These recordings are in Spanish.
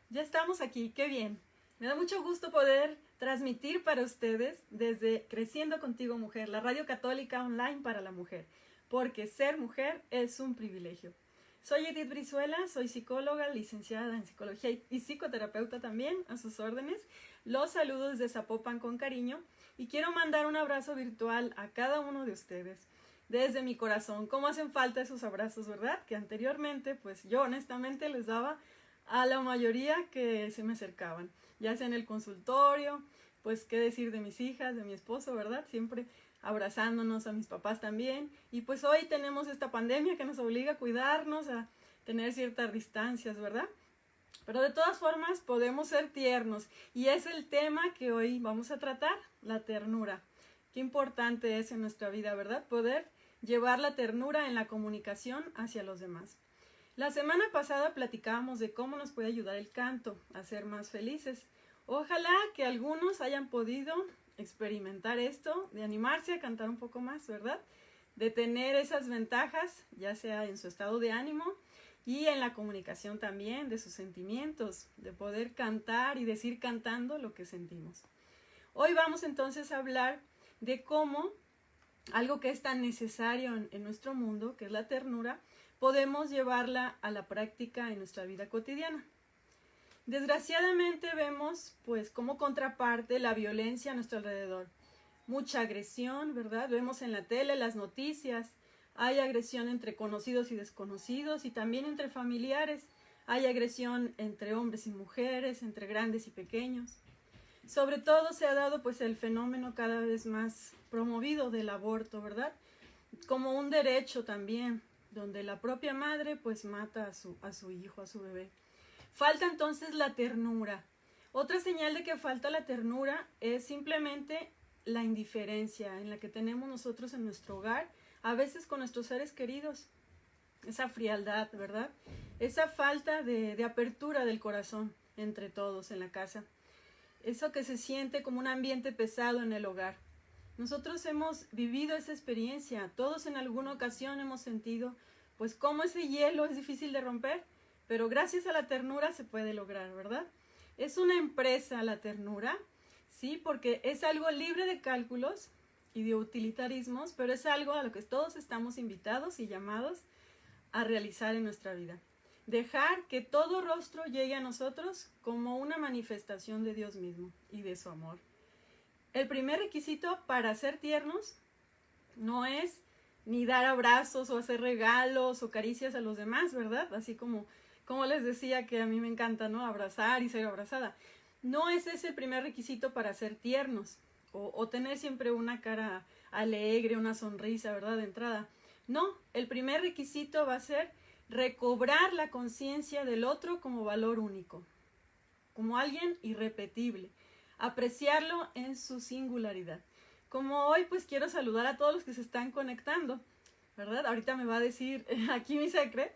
Ya estamos aquí, qué bien. Me da mucho gusto poder transmitir para ustedes desde Creciendo Contigo Mujer, la radio católica online para la mujer, porque ser mujer es un privilegio. Soy Edith Brizuela, soy psicóloga, licenciada en psicología y psicoterapeuta también, a sus órdenes. Los saludo desde Zapopan con cariño y quiero mandar un abrazo virtual a cada uno de ustedes. Desde mi corazón, cómo hacen falta esos abrazos, ¿verdad? Que anteriormente, pues yo honestamente les daba a la mayoría que se me acercaban, ya sea en el consultorio, pues qué decir de mis hijas, de mi esposo, ¿verdad? Siempre abrazándonos, a mis papás también. Y pues hoy tenemos esta pandemia que nos obliga a cuidarnos, a tener ciertas distancias, ¿verdad? Pero de todas formas podemos ser tiernos y es el tema que hoy vamos a tratar, la ternura. Qué importante es en nuestra vida, ¿verdad? Poder llevar la ternura en la comunicación hacia los demás. La semana pasada platicábamos de cómo nos puede ayudar el canto a ser más felices. Ojalá que algunos hayan podido experimentar esto, de animarse a cantar un poco más, ¿verdad? De tener esas ventajas, ya sea en su estado de ánimo y en la comunicación también, de sus sentimientos, de poder cantar y decir cantando lo que sentimos. Hoy vamos entonces a hablar de cómo algo que es tan necesario en nuestro mundo, que es la ternura, podemos llevarla a la práctica en nuestra vida cotidiana. Desgraciadamente vemos, pues, como contraparte la violencia a nuestro alrededor. Mucha agresión, ¿verdad? Vemos en la tele, las noticias, hay agresión entre conocidos y desconocidos y también entre familiares. Hay agresión entre hombres y mujeres, entre grandes y pequeños. Sobre todo se ha dado pues el fenómeno cada vez más promovido del aborto, ¿verdad? Como un derecho también, donde la propia madre pues mata a su hijo, a su bebé. Falta entonces la ternura. Otra señal de que falta la ternura es simplemente la indiferencia en la que tenemos nosotros en nuestro hogar, a veces con nuestros seres queridos. Esa frialdad, ¿verdad? Esa falta de apertura del corazón entre todos en la casa. Eso que se siente como un ambiente pesado en el hogar. Nosotros hemos vivido esa experiencia, todos en alguna ocasión hemos sentido pues cómo ese hielo es difícil de romper, pero gracias a la ternura se puede lograr, ¿verdad? Es una empresa la ternura, sí, porque es algo libre de cálculos y de utilitarismos, pero es algo a lo que todos estamos invitados y llamados a realizar en nuestra vida. Dejar que todo rostro llegue a nosotros como una manifestación de Dios mismo y de su amor. El primer requisito para ser tiernos no es ni dar abrazos o hacer regalos o caricias a los demás, ¿verdad? Así como les decía que a mí me encanta, ¿no? Abrazar y ser abrazada. No es ese el primer requisito para ser tiernos o tener siempre una cara alegre, una sonrisa, ¿verdad? De entrada. No, el primer requisito va a ser recobrar la conciencia del otro como valor único, como alguien irrepetible, apreciarlo en su singularidad. Como hoy, pues quiero saludar a todos los que se están conectando, ¿verdad? Ahorita me va a decir aquí mi secret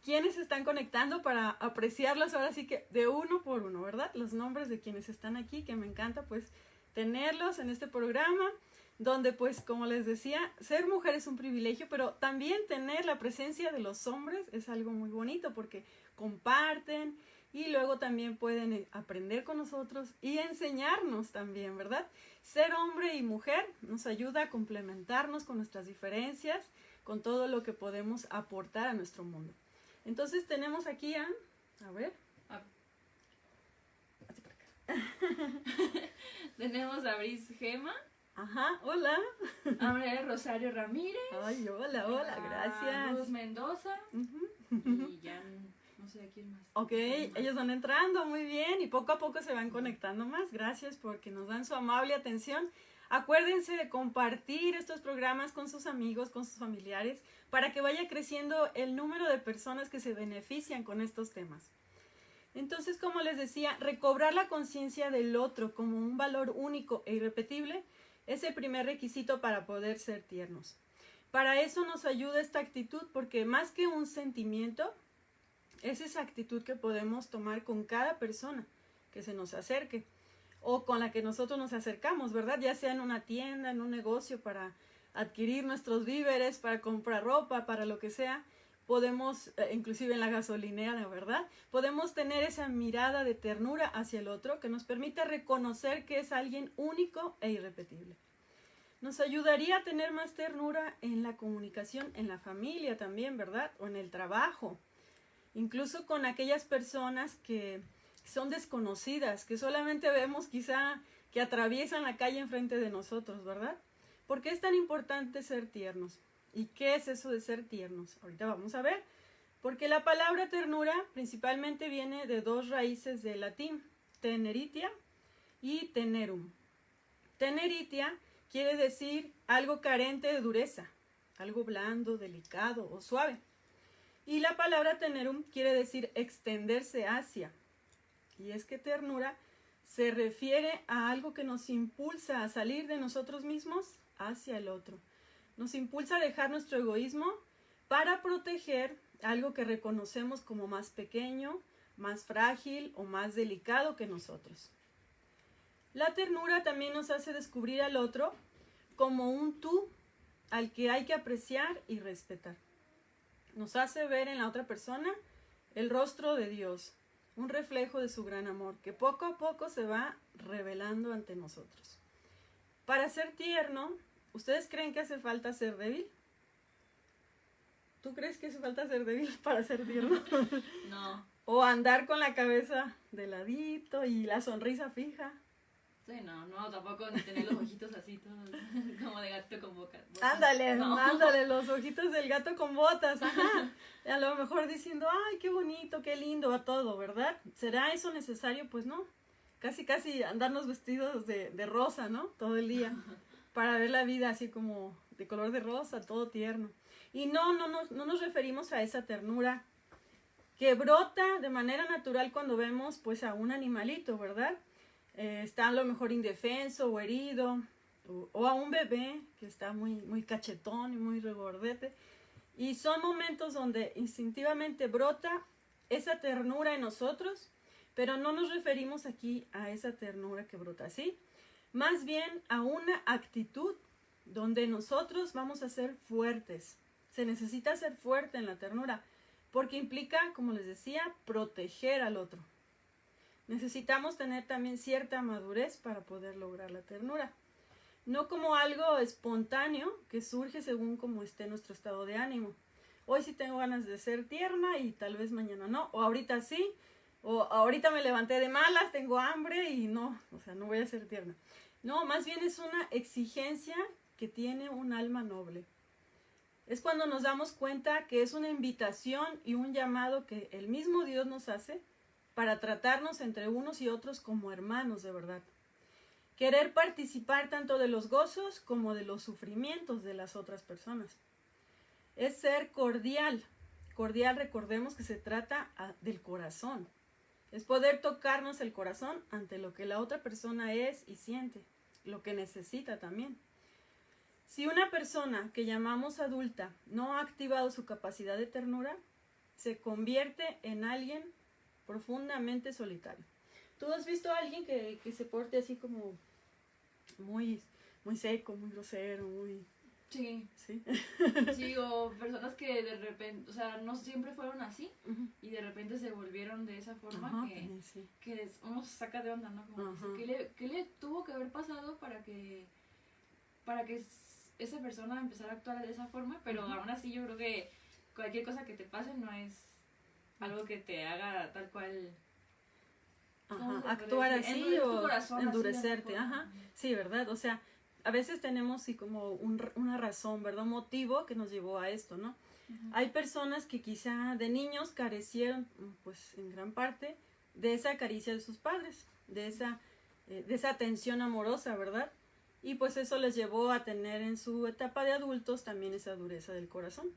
quiénes se están conectando para apreciarlos ahora sí que de uno por uno, ¿verdad? Los nombres de quienes están aquí, que me encanta pues tenerlos en este programa, donde pues como les decía, ser mujer es un privilegio, pero también tener la presencia de los hombres es algo muy bonito porque comparten y luego también pueden aprender con nosotros y enseñarnos también, ¿verdad? Ser hombre y mujer nos ayuda a complementarnos con nuestras diferencias, con todo lo que podemos aportar a nuestro mundo. Entonces tenemos aquí a ver. Así por acá. Tenemos a Bris Gema. Ajá, hola. A María Rosario Ramírez. Ay, hola, gracias. Luz Mendoza. Y ya no sé a quién más. Ok, ellos van entrando muy bien y poco a poco se van conectando más. Gracias porque nos dan su amable atención. Acuérdense de compartir estos programas con sus amigos, con sus familiares, para que vaya creciendo el número de personas que se benefician con estos temas. Entonces, como les decía, recobrar la conciencia del otro como un valor único e irrepetible es el primer requisito para poder ser tiernos. Para eso nos ayuda esta actitud, porque más que un sentimiento, es esa actitud que podemos tomar con cada persona que se nos acerque o con la que nosotros nos acercamos, ¿verdad? Ya sea en una tienda, en un negocio para adquirir nuestros víveres, para comprar ropa, para lo que sea, podemos, inclusive en la gasolinera, ¿verdad? Podemos tener esa mirada de ternura hacia el otro que nos permite reconocer que es alguien único e irrepetible. Nos ayudaría a tener más ternura en la comunicación, en la familia también, ¿verdad? O en el trabajo. Incluso con aquellas personas que son desconocidas, que solamente vemos quizá que atraviesan la calle enfrente de nosotros, ¿verdad? ¿Por qué es tan importante ser tiernos? ¿Y qué es eso de ser tiernos? Ahorita vamos a ver. Porque la palabra ternura principalmente viene de dos raíces del latín, teneritia y tenerum. Teneritia quiere decir algo carente de dureza, algo blando, delicado o suave. Y la palabra tenerum quiere decir extenderse hacia. Y es que ternura se refiere a algo que nos impulsa a salir de nosotros mismos hacia el otro. Nos impulsa a dejar nuestro egoísmo para proteger algo que reconocemos como más pequeño, más frágil o más delicado que nosotros. La ternura también nos hace descubrir al otro como un tú al que hay que apreciar y respetar. Nos hace ver en la otra persona el rostro de Dios, un reflejo de su gran amor, que poco a poco se va revelando ante nosotros. Para ser tierno, ¿ustedes creen que hace falta ser débil? ¿Tú crees que hace falta ser débil para ser tierno? No. O andar con la cabeza de ladito y la sonrisa fija. Sí, no, tampoco ni tener los ojitos así todos como de gato con boca. Ándale, No. ándale, los ojitos del gato con botas, ajá. A lo mejor diciendo, ay, qué bonito, qué lindo va todo, ¿verdad? ¿Será eso necesario? Pues no. Casi andarnos vestidos de rosa, ¿no? Todo el día. Para ver la vida así como de color de rosa, todo tierno. Y no nos referimos a esa ternura que brota de manera natural cuando vemos pues a un animalito, ¿verdad? Está a lo mejor indefenso o herido, o a un bebé que está muy cachetón y muy regordete. Y son momentos donde instintivamente brota esa ternura en nosotros, pero no nos referimos aquí a esa ternura que brota así, más bien a una actitud donde nosotros vamos a ser fuertes. Se necesita ser fuerte en la ternura, porque implica, como les decía, proteger al otro. Necesitamos tener también cierta madurez para poder lograr la ternura. No como algo espontáneo que surge según como esté nuestro estado de ánimo. Hoy sí tengo ganas de ser tierna y tal vez mañana no. O ahorita sí, o ahorita me levanté de malas, tengo hambre y no, no voy a ser tierna. No, más bien es una exigencia que tiene un alma noble. Es cuando nos damos cuenta que es una invitación y un llamado que el mismo Dios nos hace para tratarnos entre unos y otros como hermanos de verdad. Querer participar tanto de los gozos como de los sufrimientos de las otras personas. Es ser cordial. Cordial, recordemos que se trata del corazón. Es poder tocarnos el corazón ante lo que la otra persona es y siente, lo que necesita también. Si una persona que llamamos adulta no ha activado su capacidad de ternura, se convierte en alguien profundamente solitario. ¿Tú has visto a alguien que se porte así como muy seco, muy grosero, muy... Sí. ¿Sí? Sí, o personas que de repente, o sea, no siempre fueron así, Uh-huh. y de repente se volvieron de esa forma. Ajá, que, también, sí. que uno se saca de onda, ¿no? Como Ajá. dice, ¿qué le tuvo que haber pasado para que esa persona empezara a actuar de esa forma? Pero Ujú. aún así yo creo que cualquier cosa que te pase no es algo que te haga tal cual... ¿cómo se Ajá, podría actuar decir? así Endurecer tu o corazón, así de endurecerte, alguna ajá, forma. sí, ¿verdad? O sea, a veces tenemos sí como una razón, ¿verdad? Un motivo que nos llevó a esto, ¿no? Ujú. Hay personas que quizá de niños carecieron, pues en gran parte, de esa caricia de sus padres, de esa atención amorosa, ¿verdad? Y pues eso les llevó a tener en su etapa de adultos también esa dureza del corazón,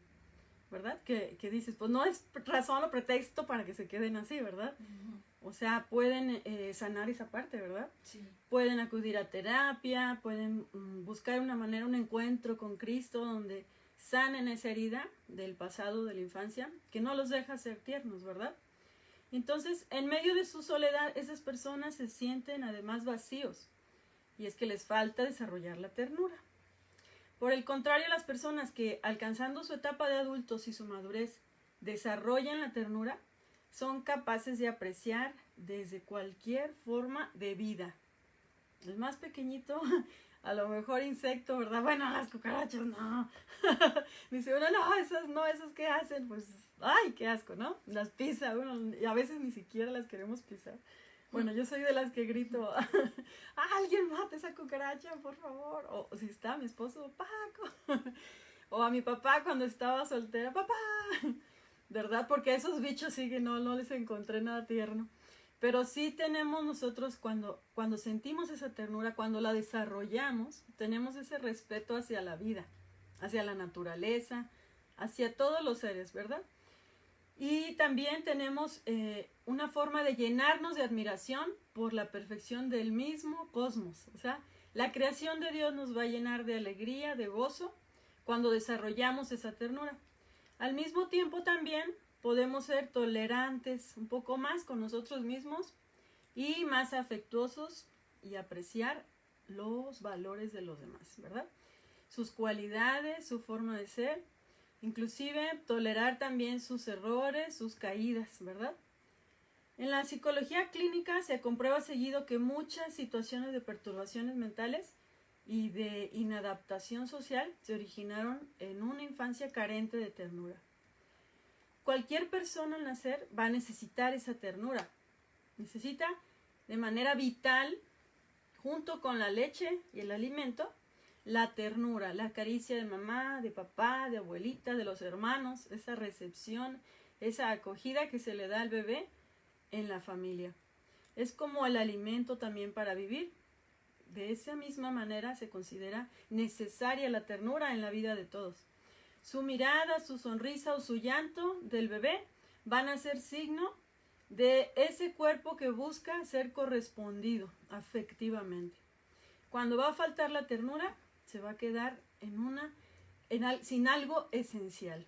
¿verdad? Que dices, pues no es razón o pretexto para que se queden así, ¿verdad? Ujú. O sea, pueden sanar esa parte, ¿verdad? Sí. Pueden acudir a terapia, pueden buscar una manera, un encuentro con Cristo donde sanen esa herida del pasado, de la infancia, que no los deja ser tiernos, ¿verdad? Entonces, en medio de su soledad, esas personas se sienten además vacíos, y es que les falta desarrollar la ternura. Por el contrario, las personas que, alcanzando su etapa de adultos y su madurez, desarrollan la ternura son capaces de apreciar desde cualquier forma de vida. El más pequeñito, a lo mejor insecto, ¿verdad? Bueno, las cucarachas no. Dice uno, no, esas ¿qué hacen? Pues, ay, qué asco, ¿no? Las pisa uno, y a veces ni siquiera las queremos pisar. Bueno, yo soy de las que grito, alguien mate esa cucaracha, por favor. O si está mi esposo, Paco. O a mi papá cuando estaba soltera, papá. ¿Verdad? Porque a esos bichos sí que no les encontré nada tierno. Pero sí tenemos nosotros, cuando sentimos esa ternura, cuando la desarrollamos, tenemos ese respeto hacia la vida, hacia la naturaleza, hacia todos los seres, ¿verdad? Y también tenemos una forma de llenarnos de admiración por la perfección del mismo cosmos. O sea, la creación de Dios nos va a llenar de alegría, de gozo, cuando desarrollamos esa ternura. Al mismo tiempo también podemos ser tolerantes un poco más con nosotros mismos y más afectuosos y apreciar los valores de los demás, ¿verdad? Sus cualidades, su forma de ser, inclusive tolerar también sus errores, sus caídas, ¿verdad? En la psicología clínica se comprueba seguido que muchas situaciones de perturbaciones mentales y de inadaptación social se originaron en una infancia carente de ternura. Cualquier persona al nacer va a necesitar esa ternura. Necesita de manera vital, junto con la leche y el alimento, la ternura, la caricia de mamá, de papá, de abuelita, de los hermanos, esa recepción, esa acogida que se le da al bebé en la familia. Es como el alimento también para vivir. De esa misma manera se considera necesaria la ternura en la vida de todos. Su mirada, su sonrisa o su llanto del bebé van a ser signo de ese cuerpo que busca ser correspondido afectivamente. Cuando va a faltar la ternura, se va a quedar sin algo esencial.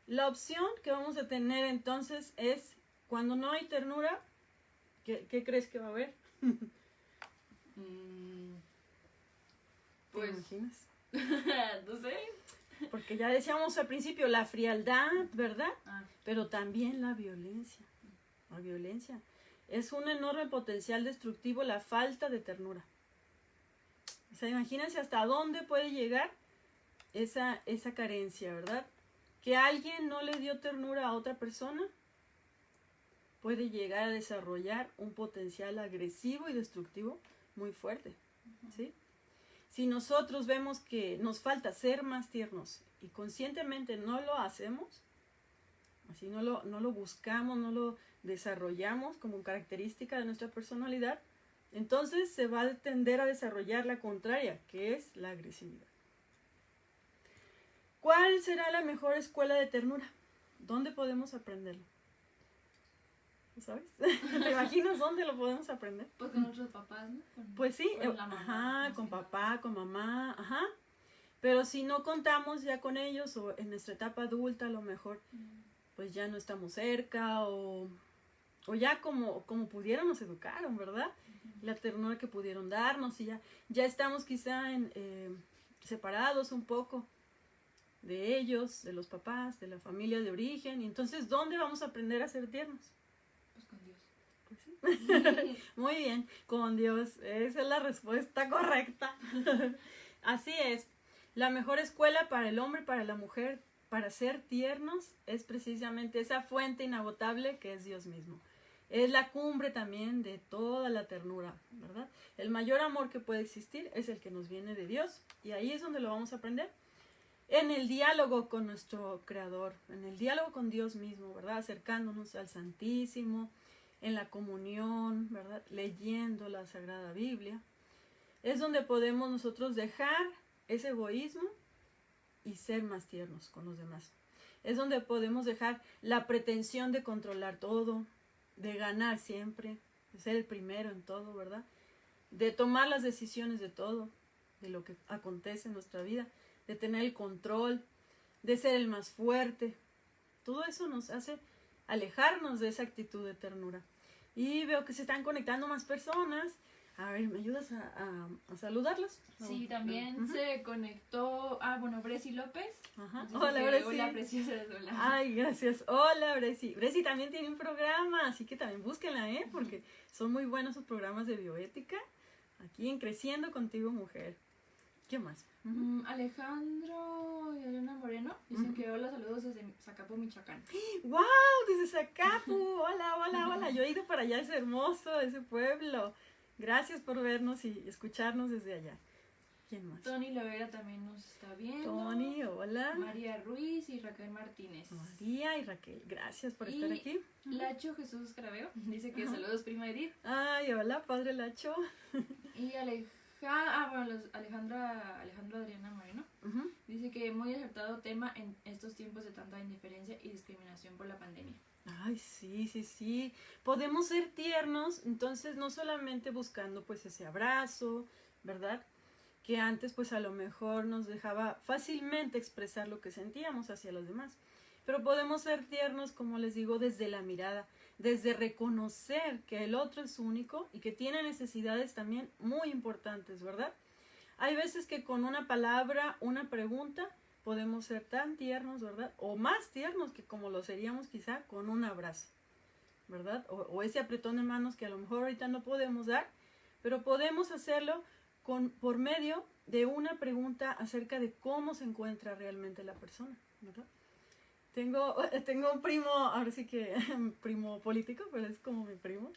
La opción que vamos a tener entonces es, cuando no hay ternura, ¿qué crees que va a haber? Pues, ¿te imaginas? No sé. Porque ya decíamos al principio, la frialdad, ¿verdad? Pero también la violencia. La violencia. Es un enorme potencial destructivo la falta de ternura. O sea, imagínense hasta dónde puede llegar esa carencia, ¿verdad? Que alguien no le dio ternura a otra persona puede llegar a desarrollar un potencial agresivo y destructivo muy fuerte, ¿sí? Si nosotros vemos que nos falta ser más tiernos y conscientemente no lo hacemos, así no lo buscamos, no lo desarrollamos como característica de nuestra personalidad, entonces se va a tender a desarrollar la contraria, que es la agresividad. ¿Cuál será la mejor escuela de ternura? ¿Dónde podemos aprenderlo? ¿Sabes? ¿Te imaginas dónde lo podemos aprender? Pues con nuestros papás, ¿no? Pues sí, con la mamá, con papá, con mamá, Pero si no contamos ya con ellos, o en nuestra etapa adulta a lo mejor, pues ya no estamos cerca, o ya como pudieron nos educaron, ¿verdad? La ternura que pudieron darnos, y ya estamos quizá separados un poco de ellos, de los papás, de la familia de origen, y entonces, ¿dónde vamos a aprender a ser tiernos? Pues con Dios. Pues sí. Muy bien, con Dios. Esa es la respuesta correcta. Así es. La mejor escuela para el hombre, para la mujer, para ser tiernos, es precisamente esa fuente inagotable que es Dios mismo. Es la cumbre también de toda la ternura, ¿verdad? El mayor amor que puede existir es el que nos viene de Dios, y ahí es donde lo vamos a aprender. En el diálogo con nuestro Creador, en el diálogo con Dios mismo, ¿verdad? Acercándonos al Santísimo, en la comunión, ¿verdad? Leyendo la Sagrada Biblia. Es donde podemos nosotros dejar ese egoísmo y ser más tiernos con los demás. Es donde podemos dejar la pretensión de controlar todo, de ganar siempre, de ser el primero en todo, ¿verdad? De tomar las decisiones de todo, de lo que acontece en nuestra vida, de tener el control, de ser el más fuerte. Todo eso nos hace alejarnos de esa actitud de ternura. Y veo que se están conectando más personas. A ver, ¿me ayudas a saludarlos? Sí, también se conectó, Bresi López. Ajá. Hola, Bresi. Hola, preciosas, hola. Ay, gracias. Hola, Bresi. Bresi también tiene un programa, así que también búsquenla, porque son muy buenos sus programas de bioética. Aquí en Creciendo Contigo Mujer. ¿Qué más? Alejandro y Elena Moreno dicen que hola, saludos desde Zacapu, Michoacán. ¡Wow! Desde Zacapu. Hola, hola, hola. Yo he ido para allá, es hermoso ese pueblo. Gracias por vernos y escucharnos desde allá. ¿Quién más? Tony Lovera también nos está viendo. Tony, hola. María Ruiz y Raquel Martínez. María y Raquel, gracias por estar aquí. Lacho Jesús Graveo dice que saludos, prima Edith. Ay, hola, padre Lacho. Y Alejandra Adriana Moreno dice que muy acertado tema en estos tiempos de tanta indiferencia y discriminación por la pandemia. Ay, sí. Podemos ser tiernos, entonces no solamente buscando pues ese abrazo, ¿verdad? Que antes pues a lo mejor nos dejaba fácilmente expresar lo que sentíamos hacia los demás. Pero podemos ser tiernos, como les digo, desde la mirada, desde reconocer que el otro es único y que tiene necesidades también muy importantes, ¿verdad? Hay veces que con una palabra, una pregunta, podemos ser tan tiernos, ¿verdad? O más tiernos que como lo seríamos quizá con un abrazo, ¿verdad? O ese apretón de manos que a lo mejor ahorita no podemos dar, pero podemos hacerlo por medio de una pregunta acerca de cómo se encuentra realmente la persona, ¿verdad? Tengo un primo, ahora sí que primo político, pero es como mi primo,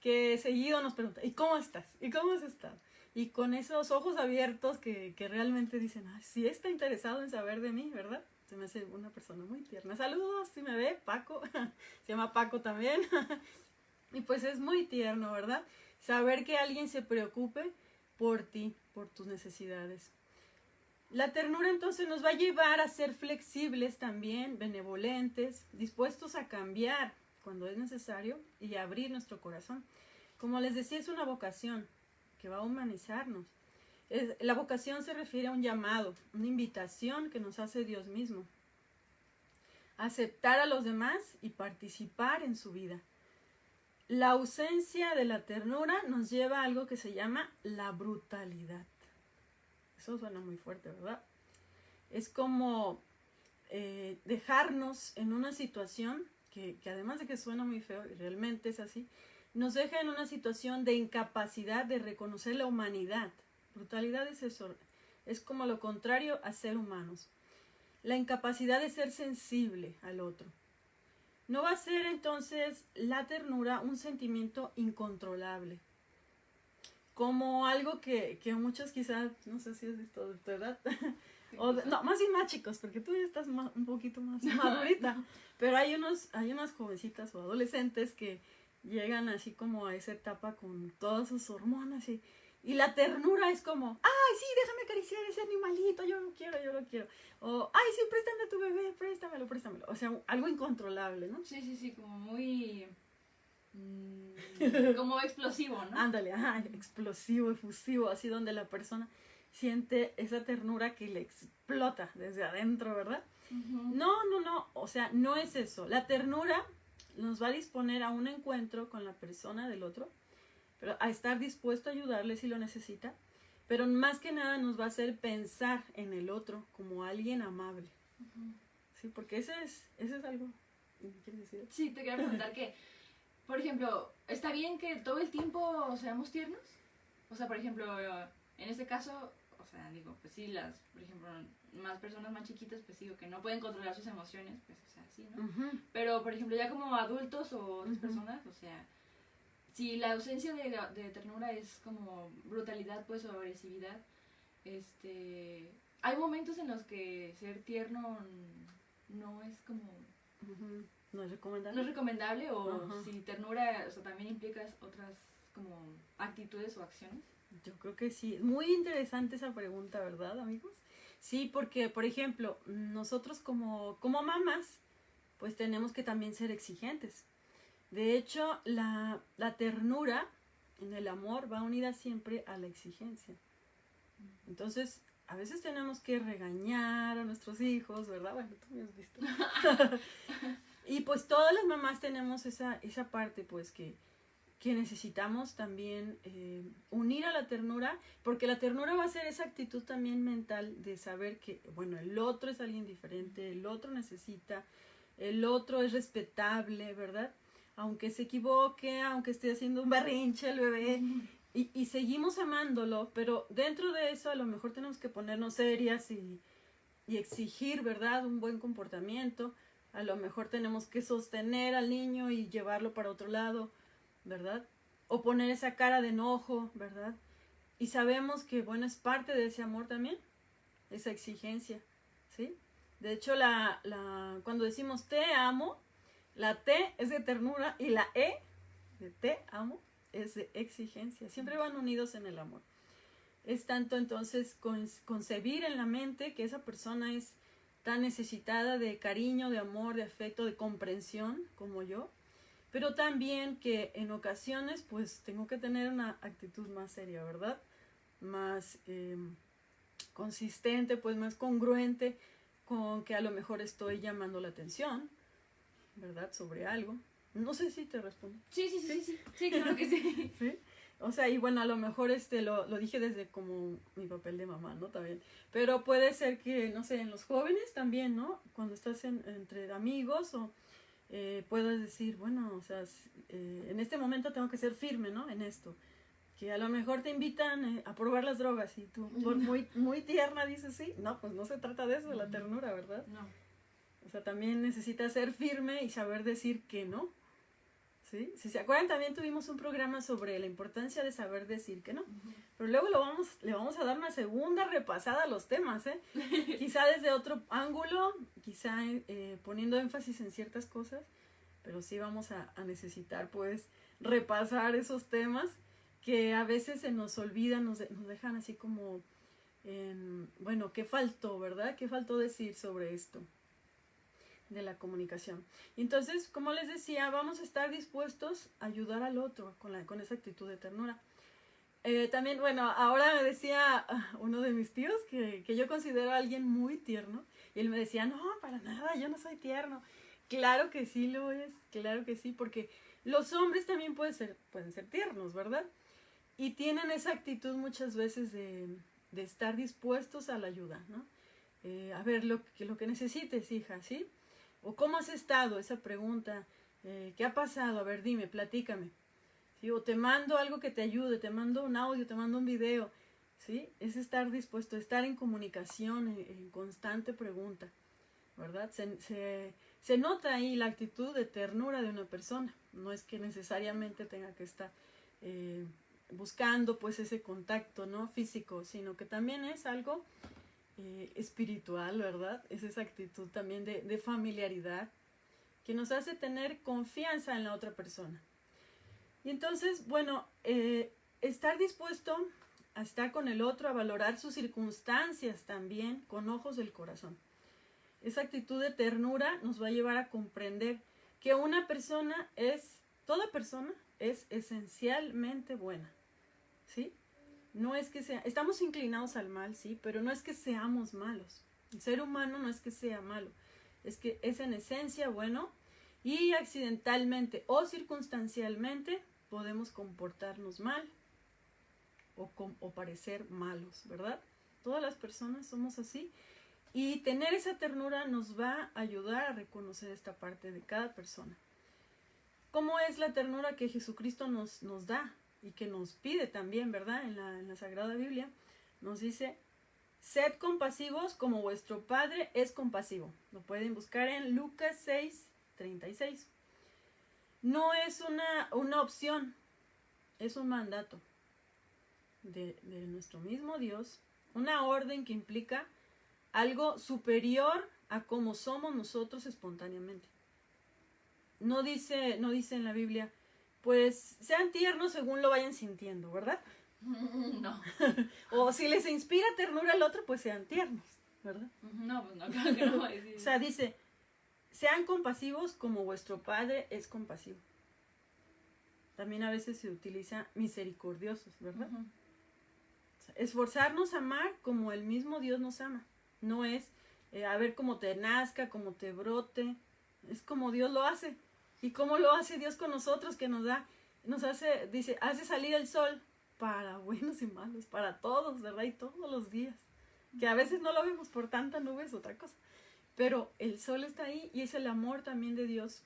que seguido nos pregunta, ¿y cómo estás? ¿Y cómo has estado? Y con esos ojos abiertos que realmente dicen, sí está interesado en saber de mí, ¿verdad? Se me hace una persona muy tierna. Saludos, si me ve, Paco, se llama Paco también. Y pues es muy tierno, ¿verdad? Saber que alguien se preocupe por ti, por tus necesidades. La ternura entonces nos va a llevar a ser flexibles también, benevolentes, dispuestos a cambiar cuando es necesario y a abrir nuestro corazón. Como les decía, es una vocación que va a humanizarnos. La vocación se refiere a un llamado, una invitación que nos hace Dios mismo. Aceptar a los demás y participar en su vida. La ausencia de la ternura nos lleva a algo que se llama la brutalidad. Eso suena muy fuerte, ¿verdad? Es como dejarnos en una situación que además de que suena muy feo, y realmente es así, nos deja en una situación de incapacidad de reconocer la humanidad. Brutalidad es eso, es como lo contrario a ser humanos. La incapacidad de ser sensible al otro. No va a ser entonces la ternura un sentimiento incontrolable. Como algo que muchos quizás, no sé si has visto de tu edad, no, más bien más chicos, porque tú ya estás un poquito más madurita, pero hay unas jovencitas o adolescentes que llegan así como a esa etapa con todas sus hormonas y la ternura es como, ay, sí, déjame acariciar ese animalito, yo lo quiero. O, ay, sí, préstame a tu bebé, préstamelo. O sea, algo incontrolable, ¿no? Sí, como muy... como explosivo, ¿no? Ándale, explosivo, efusivo, así donde la persona siente esa ternura que le explota desde adentro, ¿verdad? No, o sea, no es eso. La ternura nos va a disponer a un encuentro con la persona del otro, pero a estar dispuesto a ayudarle si lo necesita, pero más que nada nos va a hacer pensar en el otro como alguien amable. Sí, porque ese es algo. ¿Quieres decir? Sí, te quería preguntar que, por ejemplo, ¿está bien que todo el tiempo seamos tiernos? O sea, por ejemplo, en este caso, o sea, digo, pues sí, por ejemplo, más personas más chiquitas, pues digo, que no pueden controlar sus emociones, pues, o sea, sí, ¿no? Pero, por ejemplo, ya como adultos o otras personas, o sea, si la ausencia de ternura es como brutalidad, pues, o agresividad, hay momentos en los que ser tierno no es como... No es recomendable. No es recomendable, o si ternura, o sea, también implica otras como actitudes o acciones. Yo creo que sí. Muy interesante esa pregunta, ¿verdad, amigos? Sí, porque, por ejemplo, nosotros como mamás, pues tenemos que también ser exigentes. De hecho, la ternura en el amor va unida siempre a la exigencia. Entonces, a veces tenemos que regañar a nuestros hijos, ¿verdad? Bueno, tú me has visto. Y pues todas las mamás tenemos esa parte, pues, que que necesitamos también unir a la ternura, porque la ternura va a ser esa actitud también mental de saber que, bueno, el otro es alguien diferente, el otro necesita, el otro es respetable, ¿verdad? Aunque se equivoque, aunque esté haciendo un berrinche el bebé, y seguimos amándolo, pero dentro de eso a lo mejor tenemos que ponernos serias y exigir, ¿verdad?, un buen comportamiento. A lo mejor tenemos que sostener al niño y llevarlo para otro lado, ¿verdad? O poner esa cara de enojo, ¿verdad? Y sabemos que, bueno, es parte de ese amor también, esa exigencia, ¿sí? De hecho, cuando decimos te amo, la T es de ternura y la E de te amo es de exigencia. Siempre van unidos en el amor. Es tanto entonces concebir en la mente que esa persona es tan necesitada de cariño, de amor, de afecto, de comprensión como yo, pero también que en ocasiones pues tengo que tener una actitud más seria, ¿verdad? Más consistente, pues más congruente con que a lo mejor estoy llamando la atención, ¿verdad? Sobre algo. No sé si te respondo. Sí, claro que sí. ¿Sí? O sea, y bueno, a lo mejor lo dije desde como mi papel de mamá, ¿no? También. Pero puede ser que, no sé, en los jóvenes también, ¿no? Cuando estás entre amigos o puedas decir, bueno, o sea, en este momento tengo que ser firme, ¿no? En esto. Que a lo mejor te invitan a probar las drogas y tú, por muy, muy tierna, dices sí. No, pues no se trata de eso, de la ternura, ¿verdad? No. O sea, también necesitas ser firme y saber decir que no. ¿Sí? Si se acuerdan, también tuvimos un programa sobre la importancia de saber decir que no. Pero luego le vamos a dar una segunda repasada a los temas, ¿eh? Quizá desde otro ángulo, quizá poniendo énfasis en ciertas cosas, pero sí vamos a necesitar, pues, repasar esos temas que a veces se nos olvidan, nos dejan así como, bueno, ¿qué faltó, verdad? ¿Qué faltó decir sobre esto de la comunicación? Entonces, como les decía, vamos a estar dispuestos a ayudar al otro con esa actitud de ternura. También, bueno, ahora me decía uno de mis tíos que yo considero a alguien muy tierno, y él me decía, no, para nada, yo no soy tierno. Claro que sí lo es, claro que sí, porque los hombres también pueden ser tiernos, ¿verdad? Y tienen esa actitud muchas veces de estar dispuestos a la ayuda, ¿no? A ver, lo que necesites, hija, ¿sí? O ¿cómo has estado? Esa pregunta. ¿Qué ha pasado? A ver, dime, platícame. ¿Sí? O te mando algo que te ayude, te mando un audio, te mando un video. ¿Sí? Es estar dispuesto, estar en comunicación, en constante pregunta, ¿verdad? Se nota ahí la actitud de ternura de una persona. No es que necesariamente tenga que estar buscando pues ese contacto, ¿no?, físico, sino que también es algo espiritual, ¿verdad? Es esa actitud también de familiaridad que nos hace tener confianza en la otra persona. Y entonces, bueno, estar dispuesto a estar con el otro, a valorar sus circunstancias también con ojos del corazón. Esa actitud de ternura nos va a llevar a comprender que toda persona es esencialmente buena, ¿sí? No es que estamos inclinados al mal, sí, pero no es que seamos malos. El ser humano no es que sea malo, es que es en esencia bueno, y accidentalmente o circunstancialmente podemos comportarnos mal o parecer malos, ¿verdad? Todas las personas somos así, y tener esa ternura nos va a ayudar a reconocer esta parte de cada persona. ¿Cómo es la ternura que Jesucristo nos da y que nos pide también, ¿verdad? En la Sagrada Biblia nos dice, sed compasivos como vuestro Padre es compasivo. Lo pueden buscar en Lucas 6:36. No es una opción, es un mandato de nuestro mismo Dios, una orden que implica algo superior a cómo somos nosotros espontáneamente. No dice en la Biblia, pues sean tiernos según lo vayan sintiendo, ¿verdad? No. O si les inspira ternura al otro, pues sean tiernos, ¿verdad? No, pues no, claro que no. O sea, dice, sean compasivos como vuestro Padre es compasivo. También a veces se utiliza misericordiosos, ¿verdad? O sea, esforzarnos a amar como el mismo Dios nos ama. No es a ver cómo te nazca, cómo te brote. Es como Dios lo hace. ¿Y cómo lo hace Dios con nosotros? Que nos da dice, hace salir el sol para buenos y malos, para todos, ¿verdad? Y todos los días. Que a veces no lo vemos por tanta nube, es otra cosa. Pero el sol está ahí y es el amor también de Dios.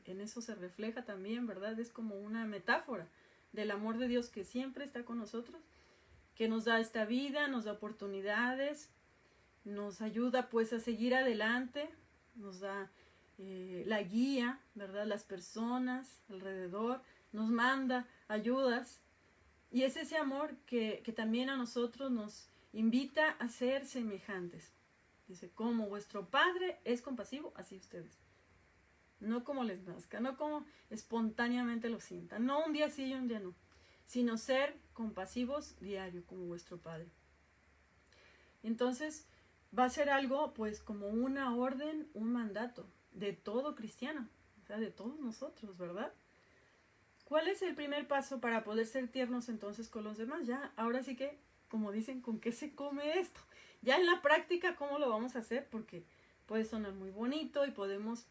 En eso se refleja también, ¿verdad? Es como una metáfora del amor de Dios que siempre está con nosotros, que nos da esta vida, nos da oportunidades, nos ayuda pues a seguir adelante, nos da la guía, ¿verdad? Las personas alrededor, nos manda ayudas. Y es ese amor que también a nosotros nos invita a ser semejantes. Dice, como vuestro Padre es compasivo, así ustedes. No como les nazca, no como espontáneamente lo sientan. No un día sí y un día no. Sino ser compasivos diario, como vuestro Padre. Entonces, va a ser algo, pues, como una orden, un mandato de todo cristiano. O sea, de todos nosotros, ¿verdad? ¿Cuál es el primer paso para poder ser tiernos entonces con los demás? Ya, ahora sí que, como dicen, ¿con qué se come esto? Ya en la práctica, ¿cómo lo vamos a hacer? Porque puede sonar muy bonito y podemos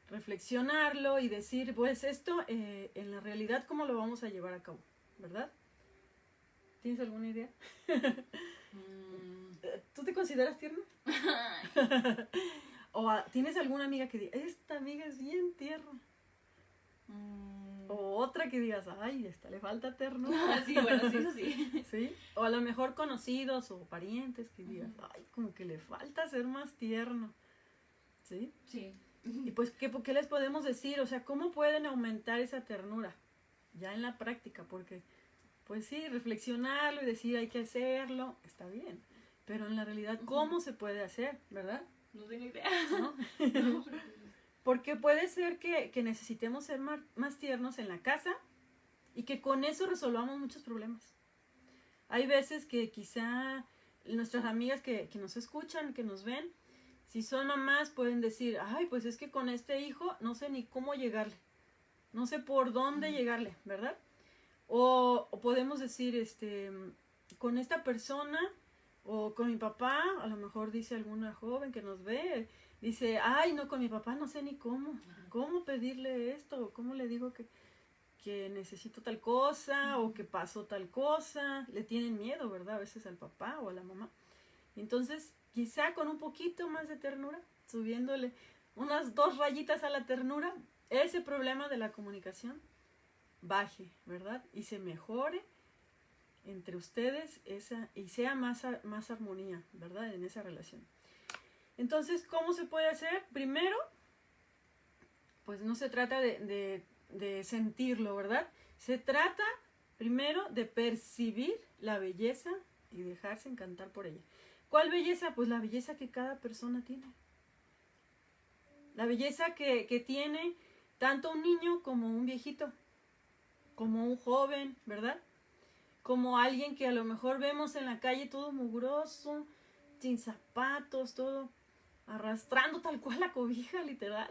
reflexionarlo y decir, pues esto, en la realidad, ¿cómo lo vamos a llevar a cabo? ¿Verdad? ¿Tienes alguna idea? ¿Tú te consideras tierno? ¿O tienes alguna amiga que diga, esta amiga es bien tierna? O otra que digas, ay, esta le falta ternura. Sí, bueno, sí, eso sí. ¿Sí? O a lo mejor conocidos o parientes que digas, ay, como que le falta ser más tierno. ¿Sí? Sí. Y pues, ¿qué les podemos decir? O sea, ¿cómo pueden aumentar esa ternura? Ya en la práctica, porque, pues sí, reflexionarlo y decir hay que hacerlo, está bien. Pero en la realidad, ¿cómo se puede hacer? ¿Verdad? No tengo idea. ¿No? No. Porque puede ser que necesitemos ser más tiernos en la casa y que con eso resolvamos muchos problemas. Hay veces que quizá nuestras amigas que nos escuchan, que nos ven, si son mamás pueden decir, ay, pues es que con este hijo no sé ni cómo llegarle, no sé por dónde llegarle, ¿verdad? O podemos decir, con esta persona o con mi papá, a lo mejor dice alguna joven que nos ve, dice, ay, no, con mi papá no sé ni cómo pedirle esto, o cómo le digo que necesito tal cosa, o que pasó tal cosa, le tienen miedo, ¿verdad? A veces al papá o a la mamá. Entonces, quizá con un poquito más de ternura, subiéndole unas 2 rayitas a la ternura, ese problema de la comunicación baje, ¿verdad? Y se mejore entre ustedes y sea más armonía, ¿verdad? En esa relación. Entonces, ¿cómo se puede hacer? Primero, pues no se trata de sentirlo, ¿verdad? Se trata primero de percibir la belleza y dejarse encantar por ella. ¿Cuál belleza? Pues la belleza que cada persona tiene. La belleza que tiene tanto un niño como un viejito, como un joven, ¿verdad? Como alguien que a lo mejor vemos en la calle todo mugroso, sin zapatos, todo arrastrando tal cual la cobija, literal,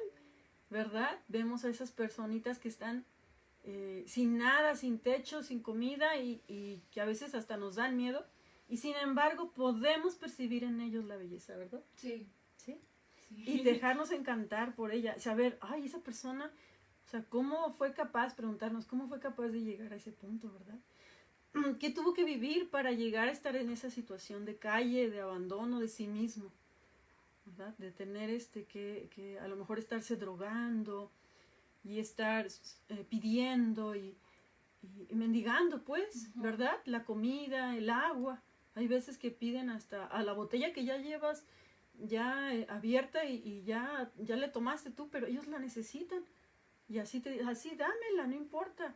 ¿verdad? Vemos a esas personitas que están sin nada, sin techo, sin comida y que a veces hasta nos dan miedo. Y sin embargo podemos percibir en ellos la belleza, ¿verdad? Sí. ¿Sí? Y dejarnos encantar por ella. Saber, ay, esa persona, o sea, ¿cómo fue capaz, preguntarnos, cómo fue capaz de llegar a ese punto, ¿verdad? ¿Qué tuvo que vivir para llegar a estar en esa situación de calle, de abandono de sí mismo? ¿Verdad? De tener que a lo mejor estarse drogando y estar pidiendo y mendigando, pues, ¿verdad? La comida, el agua. Hay veces que piden hasta a la botella que ya llevas ya abierta y ya le tomaste tú, pero ellos la necesitan. Y así dámela, no importa.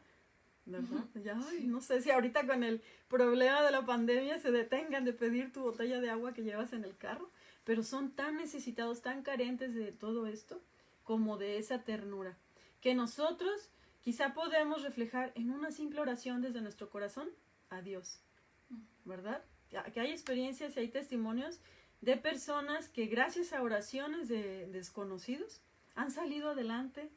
¿Verdad? Ya, ay, no sé si ahorita con el problema de la pandemia se detengan de pedir tu botella de agua que llevas en el carro, pero son tan necesitados, tan carentes de todo esto, como de esa ternura, que nosotros quizá podemos reflejar en una simple oración desde nuestro corazón a Dios, ¿verdad? Que hay experiencias y hay testimonios de personas que gracias a oraciones de desconocidos han salido adelante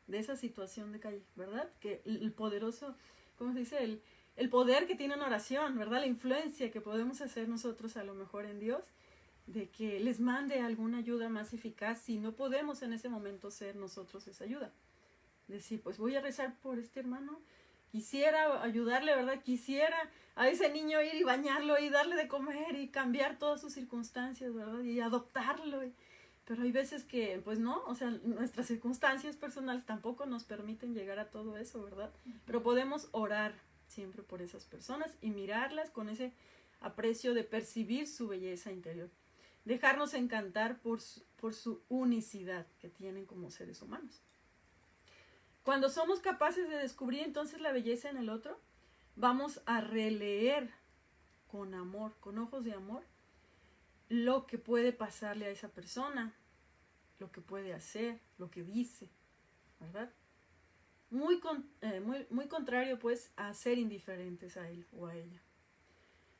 de esa situación de calle, ¿verdad? Que el poderoso, ¿cómo se dice? El poder que tiene una oración, ¿verdad? La influencia que podemos hacer nosotros a lo mejor en Dios, de que les mande alguna ayuda más eficaz si no podemos en ese momento ser nosotros esa ayuda. Decir, pues voy a rezar por este hermano quisiera ayudarle, ¿verdad? Quisiera a ese niño ir y bañarlo y darle de comer y cambiar todas sus circunstancias, ¿verdad? Y adoptarlo. Pero hay veces que, pues no, o sea, nuestras circunstancias personales tampoco nos permiten llegar a todo eso, ¿verdad? Pero podemos orar siempre por esas personas y mirarlas con ese aprecio de percibir su belleza interior. Dejarnos encantar por su unicidad que tienen como seres humanos. Cuando somos capaces de descubrir entonces la belleza en el otro, vamos a releer con amor, con ojos de amor, lo que puede pasarle a esa persona, lo que puede hacer, lo que dice, ¿verdad? Muy contrario, pues, a ser indiferentes a él o a ella.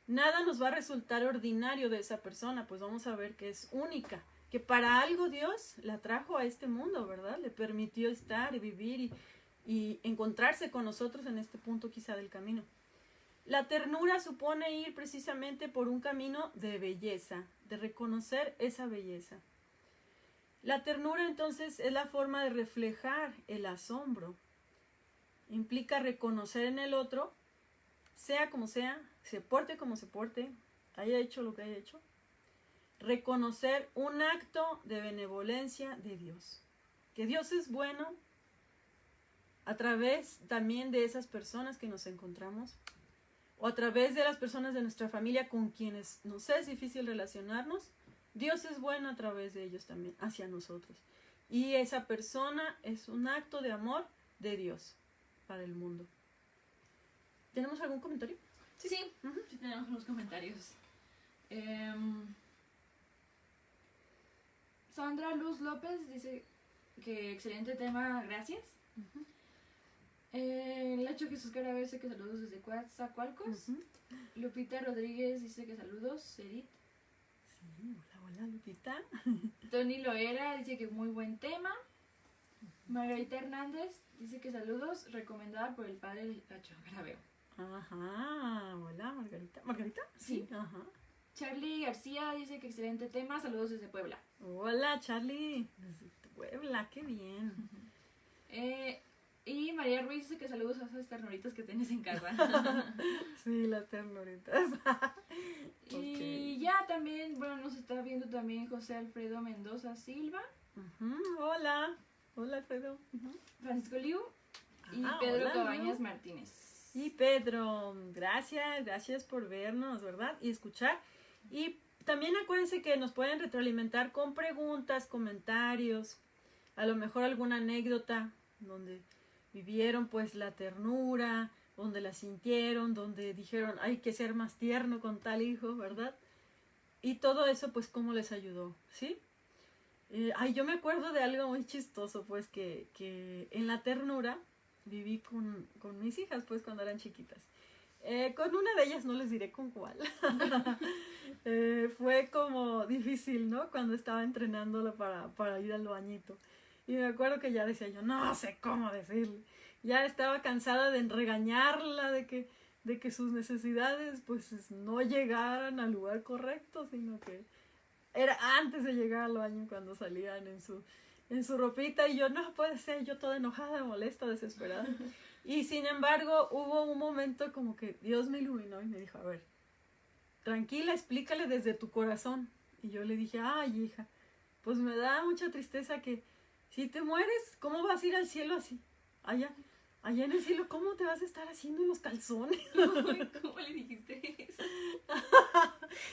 Nada nos va a resultar ordinario de esa persona, pues vamos a ver que es única, que para algo Dios la trajo a este mundo, ¿verdad? Le permitió estar y vivir y encontrarse con nosotros en este punto quizá del camino. La ternura supone ir precisamente por un camino de belleza, de reconocer esa belleza. La ternura entonces es la forma de reflejar el asombro. Implica reconocer en el otro, sea como sea, se porte como se porte, haya hecho lo que haya hecho, reconocer un acto de benevolencia de Dios. Que Dios es bueno a través también de esas personas que nos encontramos, o a través de las personas de nuestra familia con quienes nos es difícil relacionarnos. Dios es bueno a través de ellos también, hacia nosotros. Y esa persona es un acto de amor de Dios para el mundo. ¿Tenemos algún comentario? Sí, sí, sí tenemos unos comentarios. Sandra Luz López dice que excelente tema, gracias. Lacho Jesús Caraver dice que saludos desde Coatzacoalcos. Lupita Rodríguez dice que saludos, Serit. Sí, hola Lupita. Tony Loera dice que muy buen tema. Margarita Hernández dice que saludos, recomendada por el padre Lacho Caraveo. Ajá, hola Margarita. ¿Margarita? Sí. Ajá. Charlie García dice que excelente tema, saludos desde Puebla. Hola Charlie, desde Puebla, qué bien. Y María Ruiz dice que saludos a esas ternuritas que tienes en casa. Sí, las ternuritas. Y ya también, bueno, nos está viendo también José Alfredo Mendoza Silva. Hola Alfredo. Francisco Liu y Pedro hola, Cabañas Liu. Martínez. Y Pedro, gracias por vernos, ¿verdad? Y escuchar. Y también acuérdense que nos pueden retroalimentar con preguntas, comentarios, a lo mejor alguna anécdota donde vivieron pues la ternura, donde la sintieron, donde dijeron hay que ser más tierno con tal hijo, ¿verdad? Y todo eso pues cómo les ayudó, ¿sí? Yo me acuerdo de algo muy chistoso, pues que en la ternura viví con mis hijas, pues cuando eran chiquitas. Con una de ellas no les diré con cuál. Fue como difícil, ¿no? Cuando estaba entrenándola para ir al bañito. Y me acuerdo que ya decía yo, no sé cómo decirle. Ya estaba cansada de regañarla, de que sus necesidades pues no llegaran al lugar correcto, sino que era antes de llegar al baño cuando salían en su ropita. Y yo, no puede ser, yo toda enojada, molesta, desesperada. Y sin embargo hubo un momento como que Dios me iluminó y me dijo, a ver, tranquila, explícale desde tu corazón. Y yo le dije, ay hija, pues me da mucha tristeza que si te mueres, ¿cómo vas a ir al cielo así? Allá en el cielo, ¿cómo te vas a estar haciendo en los calzones? ¿Cómo le dijiste eso?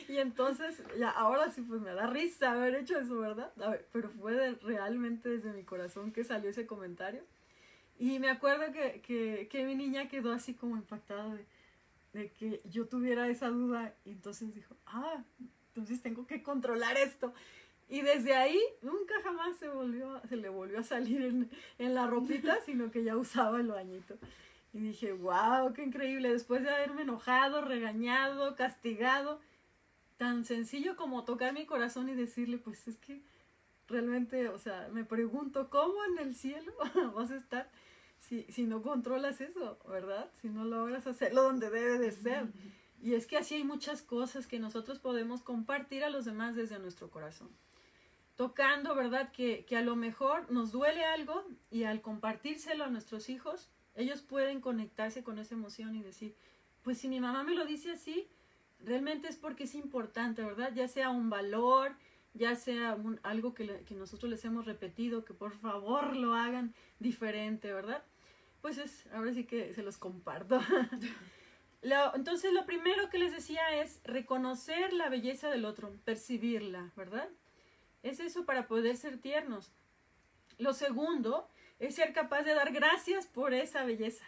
Y entonces, ya ahora sí, pues me da risa haber hecho eso, ¿verdad? A ver, pero fue realmente desde mi corazón que salió ese comentario. Y me acuerdo que mi niña quedó así como impactada de que yo tuviera esa duda. Y entonces dijo, entonces tengo que controlar esto. Y desde ahí nunca jamás se le volvió a salir en la ropita, sino que ya usaba el bañito. Y dije, wow, qué increíble. Después de haberme enojado, regañado, castigado, tan sencillo como tocar mi corazón y decirle, pues es que realmente, o sea, me pregunto, ¿cómo en el cielo vas a estar si no controlas eso, ¿verdad? Si no logras hacerlo donde debe de ser. Y es que así hay muchas cosas que nosotros podemos compartir a los demás desde nuestro corazón. Tocando, ¿verdad? Que a lo mejor nos duele algo y al compartírselo a nuestros hijos, Ellos pueden conectarse con esa emoción y decir, pues si mi mamá me lo dice así, realmente es porque es importante, ¿verdad? Ya sea un valor, ya sea algo que nosotros les hemos repetido, que por favor lo hagan diferente, ¿verdad? Pues ahora sí que se los comparto. Entonces lo primero que les decía es reconocer la belleza del otro, percibirla, ¿verdad? Es eso para poder ser tiernos. Lo segundo es ser capaz de dar gracias por esa belleza.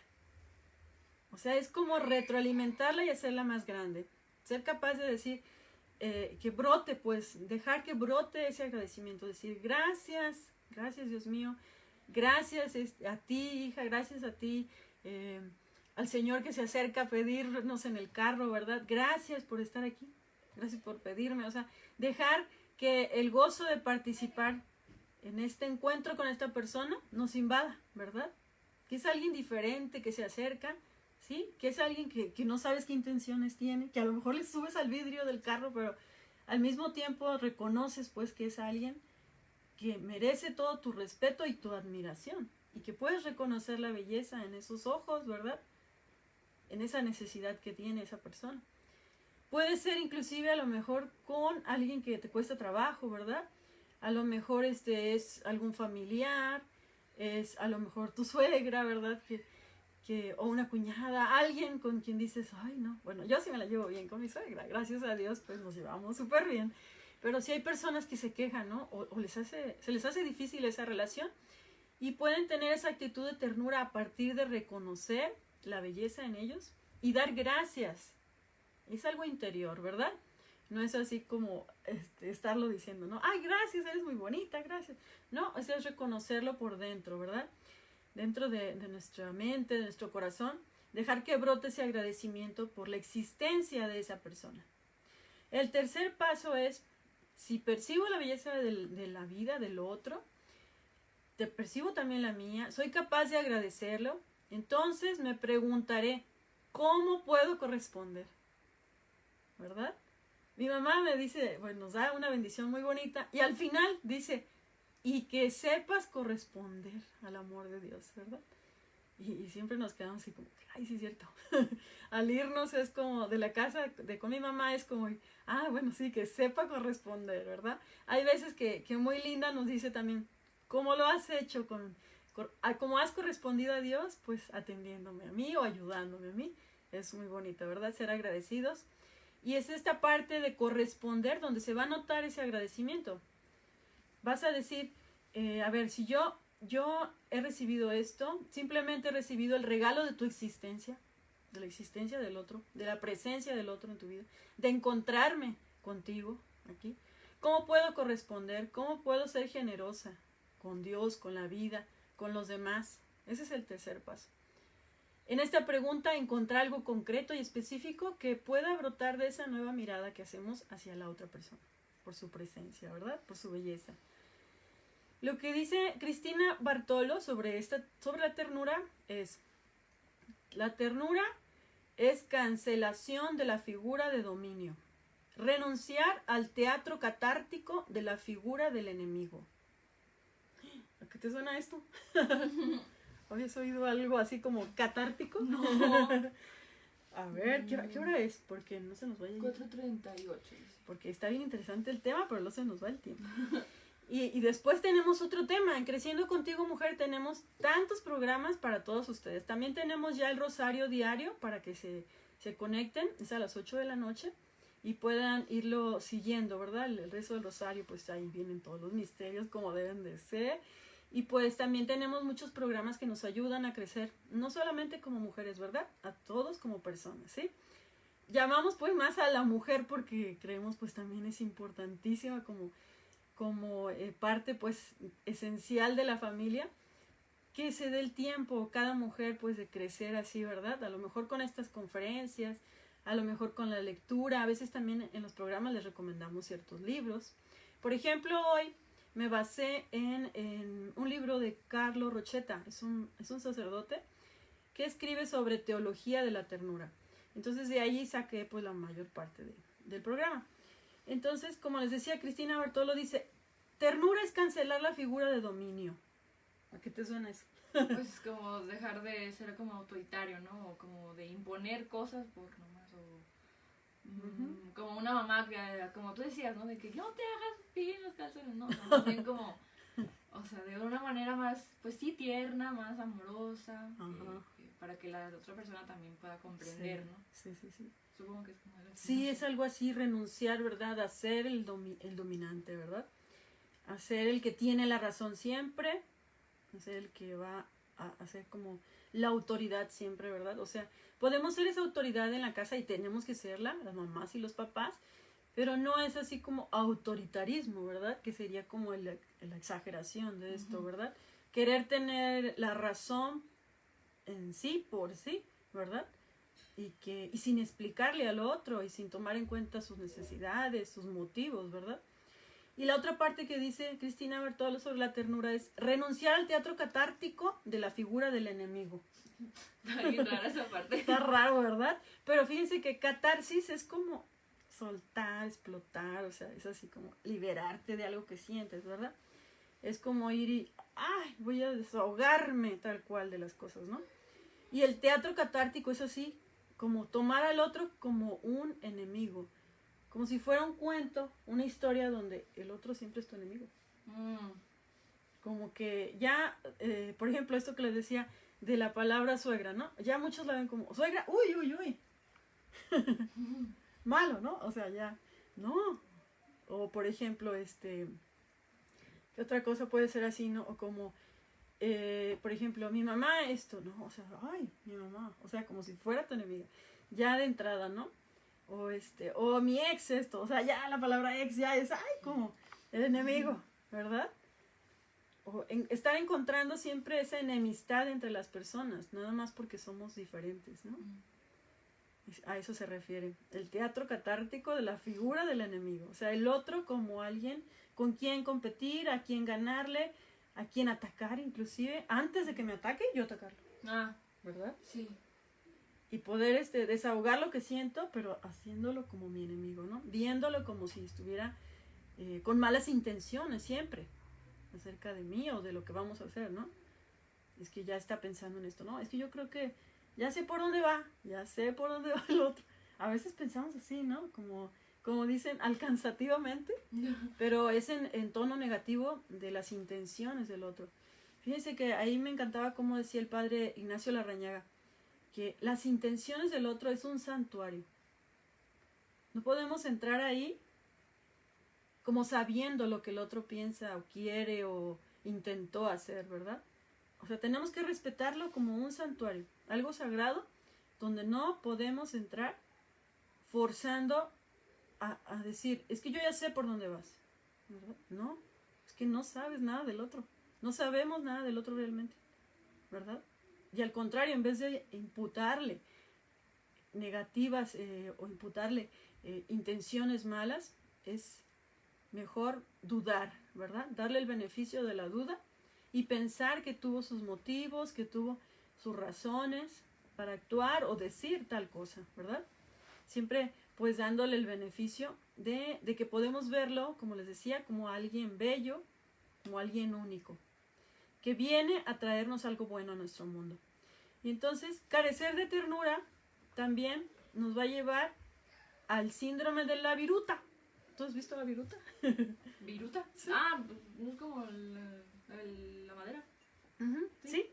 O sea, es como retroalimentarla y hacerla más grande. Ser capaz de decir que brote, pues, dejar que brote ese agradecimiento. Decir, gracias, gracias Dios mío, gracias a ti, hija, gracias a ti, al Señor que se acerca a pedirnos en el carro, ¿verdad? Gracias por estar aquí, gracias por pedirme. O sea, dejar que el gozo de participar en este encuentro con esta persona nos invada, ¿verdad? Que es alguien diferente, que se acerca, ¿sí? Que es alguien que no sabes qué intenciones tiene, que a lo mejor le subes al vidrio del carro, pero al mismo tiempo reconoces pues que es alguien que merece todo tu respeto y tu admiración, y que puedes reconocer la belleza en esos ojos, ¿verdad? En esa necesidad que tiene esa persona. Puede ser inclusive a lo mejor con alguien que te cuesta trabajo, ¿verdad? A lo mejor es algún familiar, es a lo mejor tu suegra, ¿verdad? O una cuñada, alguien con quien dices, ay no, bueno, yo sí me la llevo bien con mi suegra, gracias a Dios, pues nos llevamos súper bien. Pero sí hay personas que se quejan, ¿no? O se les hace difícil esa relación y pueden tener esa actitud de ternura a partir de reconocer la belleza en ellos y dar gracias. Es algo interior, ¿verdad? No es así como estarlo diciendo, ¿no? Ay, gracias, eres muy bonita, gracias. No, es reconocerlo por dentro, ¿verdad? Dentro de nuestra mente, de nuestro corazón, dejar que brote ese agradecimiento por la existencia de esa persona. El tercer paso es, si percibo la belleza de la vida del otro, te percibo también la mía, soy capaz de agradecerlo, entonces me preguntaré, ¿cómo puedo corresponder? ¿Verdad? Mi mamá me dice, bueno, nos da una bendición muy bonita y al final dice, y que sepas corresponder al amor de Dios, ¿verdad? Y siempre nos quedamos así como, ay, sí es cierto. Al irnos es como, de la casa con mi mamá es como, bueno, sí, que sepa corresponder, ¿verdad? Hay veces que muy linda nos dice también, ¿cómo lo has hecho? ¿Cómo has correspondido a Dios? Pues atendiéndome a mí o ayudándome a mí. Es muy bonito, ¿verdad? Ser agradecidos. Y es esta parte de corresponder donde se va a notar ese agradecimiento. Vas a decir, a ver, si yo he recibido esto, simplemente he recibido el regalo de tu existencia, de la existencia del otro, de la presencia del otro en tu vida, de encontrarme contigo aquí. ¿Cómo puedo corresponder? ¿Cómo puedo ser generosa con Dios, con la vida, con los demás? Ese es el tercer paso. En esta pregunta encontrar algo concreto y específico que pueda brotar de esa nueva mirada que hacemos hacia la otra persona, por su presencia, ¿verdad? Por su belleza. Lo que dice Cristina Bartolo sobre la ternura es, la ternura es cancelación de la figura de dominio, renunciar al teatro catártico de la figura del enemigo. ¿A qué te suena esto? ¿Habías oído algo así como catártico? No. A ver, ¿qué hora es? Porque no se nos vaya. 4:38. Porque está bien interesante el tema, pero no se nos va el tiempo. Y después tenemos otro tema. En Creciendo Contigo Mujer tenemos tantos programas para todos ustedes. También tenemos ya el rosario diario para que se conecten. Es a las 8 de la noche y puedan irlo siguiendo, ¿verdad? El rezo del rosario, pues ahí vienen todos los misterios como deben de ser. Y pues también tenemos muchos programas que nos ayudan a crecer, no solamente como mujeres, ¿verdad? A todos como personas, ¿sí? Llamamos pues más a la mujer porque creemos pues también es importantísima como parte pues esencial de la familia, que se dé el tiempo cada mujer pues de crecer así, ¿verdad? A lo mejor con estas conferencias, a lo mejor con la lectura, a veces también en los programas les recomendamos ciertos libros. Por ejemplo, hoy me basé en un libro de Carlo Rochetta, es un sacerdote que escribe sobre teología de la ternura. Entonces de ahí saqué pues la mayor parte del programa. Entonces, como les decía, Cristina Bartolo dice, ternura es cancelar la figura de dominio. ¿A qué te suena eso? Pues como dejar de ser como autoritario, ¿no? O como de imponer cosas por nomás, o como una mamá que, como tú decías, ¿no? De que no te hagas bien los calzones, no, no, más bien como, o sea, de una manera más, pues sí, tierna, más amorosa, para que la otra persona también pueda comprender, Sí, ¿no? sí, sí, sí. Supongo que es como algo así, Sí, no es sé. algo así, renunciar, ¿verdad? A ser el dominante, ¿verdad? A ser el que tiene la razón siempre, a ser el que va a ser como la autoridad siempre, ¿verdad? O sea, podemos ser esa autoridad en la casa y tenemos que serla, las mamás y los papás, pero no es así como autoritarismo, ¿verdad? Que sería como la exageración de esto, ¿verdad? Querer tener la razón en sí, por sí, ¿verdad? Y sin explicarle al otro y sin tomar en cuenta sus necesidades, sus motivos, ¿verdad? Y la otra parte que dice Cristina Bertolo sobre la ternura es renunciar al teatro catártico de la figura del enemigo. Está bien rara esa parte. Está raro, ¿verdad? Pero fíjense que catarsis es como soltar, explotar, o sea, es así como liberarte de algo que sientes, ¿verdad? Es como ir y, ay, voy a desahogarme tal cual de las cosas, ¿no? Y el teatro catártico es así, como tomar al otro como un enemigo, como si fuera un cuento, una historia donde el otro siempre es tu enemigo. Como que ya, por ejemplo, esto que les decía de la palabra suegra, ¿no? Ya muchos la ven como, suegra, uy, uy, uy. Malo, ¿no? O sea, ya, no. O por ejemplo, ¿qué otra cosa puede ser así, no? O como, por ejemplo, mi mamá esto, ¿no? O sea, ay, mi mamá, o sea, como si fuera tu enemiga. Ya de entrada, ¿no? O mi ex esto, o sea, ya la palabra ex ya es, ay, como el enemigo, ¿verdad? Estar encontrando siempre esa enemistad entre las personas, nada más porque somos diferentes, ¿no? A eso se refiere. El teatro catártico de la figura del enemigo, o sea, el otro como alguien con quien competir, a quien ganarle, a quien atacar inclusive, antes de que me ataque, yo atacarlo. ¿Verdad? Sí. Y poder desahogar lo que siento, pero haciéndolo como mi enemigo, ¿no? Viéndolo como si estuviera con malas intenciones siempre acerca de mí o de lo que vamos a hacer, ¿no? Es que ya está pensando en esto, ¿no? Es que yo creo que ya sé por dónde va el otro. A veces pensamos así, ¿no? Como dicen, alcanzativamente, pero es en tono negativo de las intenciones del otro. Fíjense que ahí me encantaba como decía el padre Ignacio Larrañaga, que las intenciones del otro es un santuario. No podemos entrar ahí como sabiendo lo que el otro piensa o quiere o intentó hacer, ¿verdad? O sea, tenemos que respetarlo como un santuario, algo sagrado, donde no podemos entrar forzando a decir, es que yo ya sé por dónde vas, ¿verdad? No, es que no sabes nada del otro, no sabemos nada del otro realmente, ¿verdad? Y al contrario, en vez de imputarle negativas o imputarle intenciones malas, es mejor dudar, ¿verdad? Darle el beneficio de la duda y pensar que tuvo sus motivos, que tuvo sus razones para actuar o decir tal cosa, ¿verdad? Siempre pues dándole el beneficio de que podemos verlo, como les decía, como alguien bello, como alguien único, que viene a traernos algo bueno a nuestro mundo. Y entonces, carecer de ternura también nos va a llevar al síndrome de la viruta. ¿Tú has visto la viruta? ¿Viruta? Sí. No es como la madera. Sí.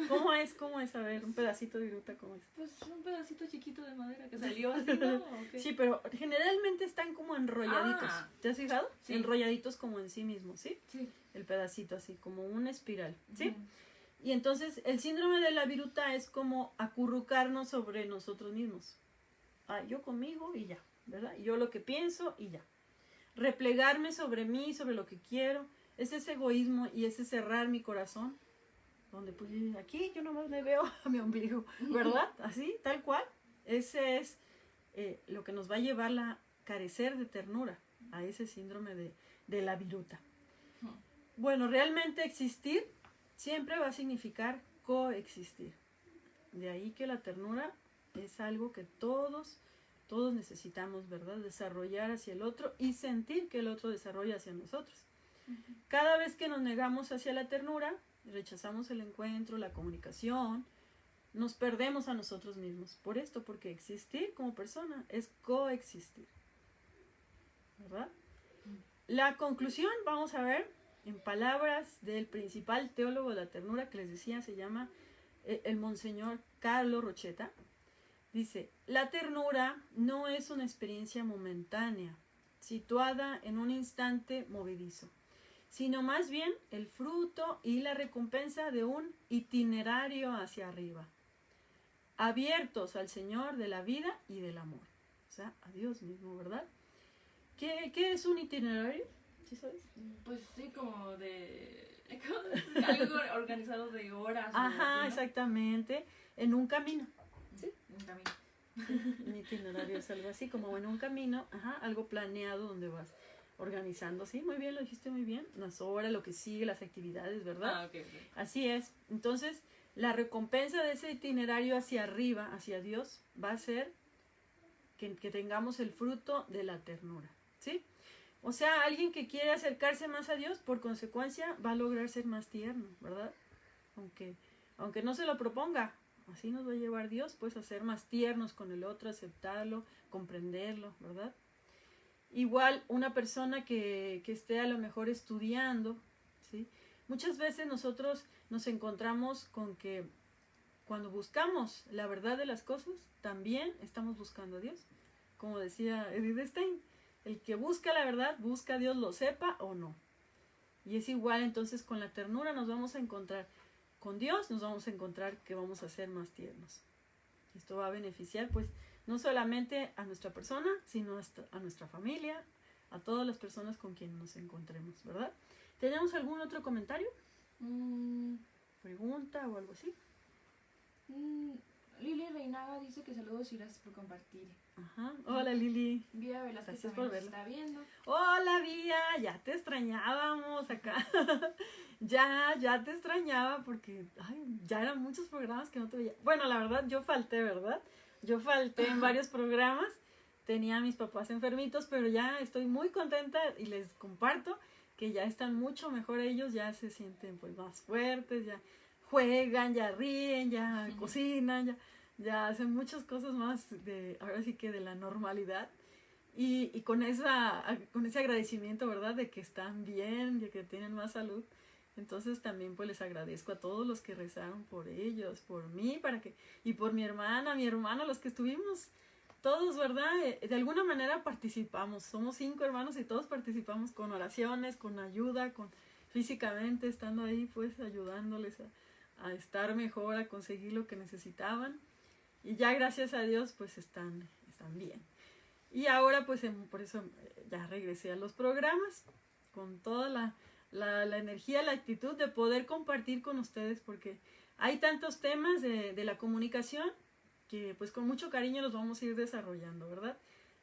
¿Cómo es? A ver, un pedacito de viruta, ¿cómo es? Pues un pedacito chiquito de madera que salió así, ¿no? ¿O qué? Sí, pero generalmente están como enrolladitos. ¿Te has fijado? Sí. Enrolladitos como en sí mismos, ¿sí? Sí. El pedacito así, como una espiral, ¿sí? Y entonces el síndrome de la viruta es como acurrucarnos sobre nosotros mismos. Yo conmigo y ya, ¿verdad? Yo lo que pienso y ya. Replegarme sobre mí, sobre lo que quiero. Es ese egoísmo y ese cerrar mi corazón. Donde pues aquí yo nomás me veo a mi ombligo, ¿verdad? Así, tal cual. Ese es lo que nos va a llevar a carecer de ternura, a ese síndrome de la viruta. Bueno, realmente existir siempre va a significar coexistir. De ahí que la ternura es algo que todos necesitamos, ¿verdad? Desarrollar hacia el otro y sentir que el otro desarrolla hacia nosotros. Cada vez que nos negamos hacia la ternura, rechazamos el encuentro, la comunicación, nos perdemos a nosotros mismos. Por esto, porque existir como persona es coexistir, ¿verdad? La conclusión, vamos a ver, en palabras del principal teólogo de la ternura que les decía, se llama el Monseñor Carlo Rochetta. Dice, la ternura no es una experiencia momentánea, situada en un instante movedizo, sino más bien el fruto y la recompensa de un itinerario hacia arriba, abiertos al Señor de la vida y del amor, o sea, a Dios mismo, ¿verdad? ¿Qué es un itinerario? ¿Sí sabes? Pues sí, como de algo organizado de horas. Ajá, ¿no? exactamente, en un camino. Sí, un camino. Un itinerario es algo así, como en un camino, ajá, algo planeado donde vas organizando. Sí, muy bien, lo dijiste muy bien. Las horas, lo que sigue, las actividades, ¿verdad? Ah, ok. Así es. Entonces, la recompensa de ese itinerario hacia arriba, hacia Dios, va a ser que tengamos el fruto de la ternura, ¿sí? O sea, alguien que quiere acercarse más a Dios, por consecuencia, va a lograr ser más tierno, ¿verdad? Aunque no se lo proponga, así nos va a llevar Dios, pues a ser más tiernos con el otro, aceptarlo, comprenderlo, ¿verdad? Igual una persona que esté a lo mejor estudiando, ¿sí? Muchas veces nosotros nos encontramos con que cuando buscamos la verdad de las cosas, también estamos buscando a Dios. Como decía Edith Stein, el que busca la verdad, busca a Dios, lo sepa o no. Y es igual entonces con la ternura nos vamos a encontrar con Dios, nos vamos a encontrar que vamos a ser más tiernos. Esto va a beneficiar pues no solamente a nuestra persona, sino a nuestra familia, a todas las personas con quienes nos encontremos, ¿verdad? ¿Tenemos algún otro comentario? ¿Pregunta o algo así? Lili Reinaga dice que saludos y gracias por compartir. Ajá. Hola Lili. Vía Velázquez Gracias también por nos está viendo. Hola Vía, ya te extrañábamos acá. ya te extrañaba porque ya eran muchos programas que no te veía. Bueno, la verdad yo falté, ¿verdad? Yo falté en varios programas. Tenía a mis papás enfermitos, pero ya estoy muy contenta y les comparto que ya están mucho mejor ellos, ya se sienten pues más fuertes, ya juegan, ya ríen, ya cocinan, ya hacen muchas cosas más ahora sí que de la normalidad. Y con ese agradecimiento, ¿verdad? De que están bien, de que tienen más salud. Entonces también pues les agradezco a todos los que rezaron por ellos, por mí, y por mi hermano, los que estuvimos todos, ¿verdad? De alguna manera participamos. Somos 5 hermanos y todos participamos con oraciones, con ayuda, físicamente estando ahí pues ayudándoles a estar mejor, a conseguir lo que necesitaban. Y ya gracias a Dios pues están bien. Y ahora pues por eso ya regresé a los programas con toda la energía, la actitud de poder compartir con ustedes, porque hay tantos temas de la comunicación que pues con mucho cariño los vamos a ir desarrollando, ¿verdad?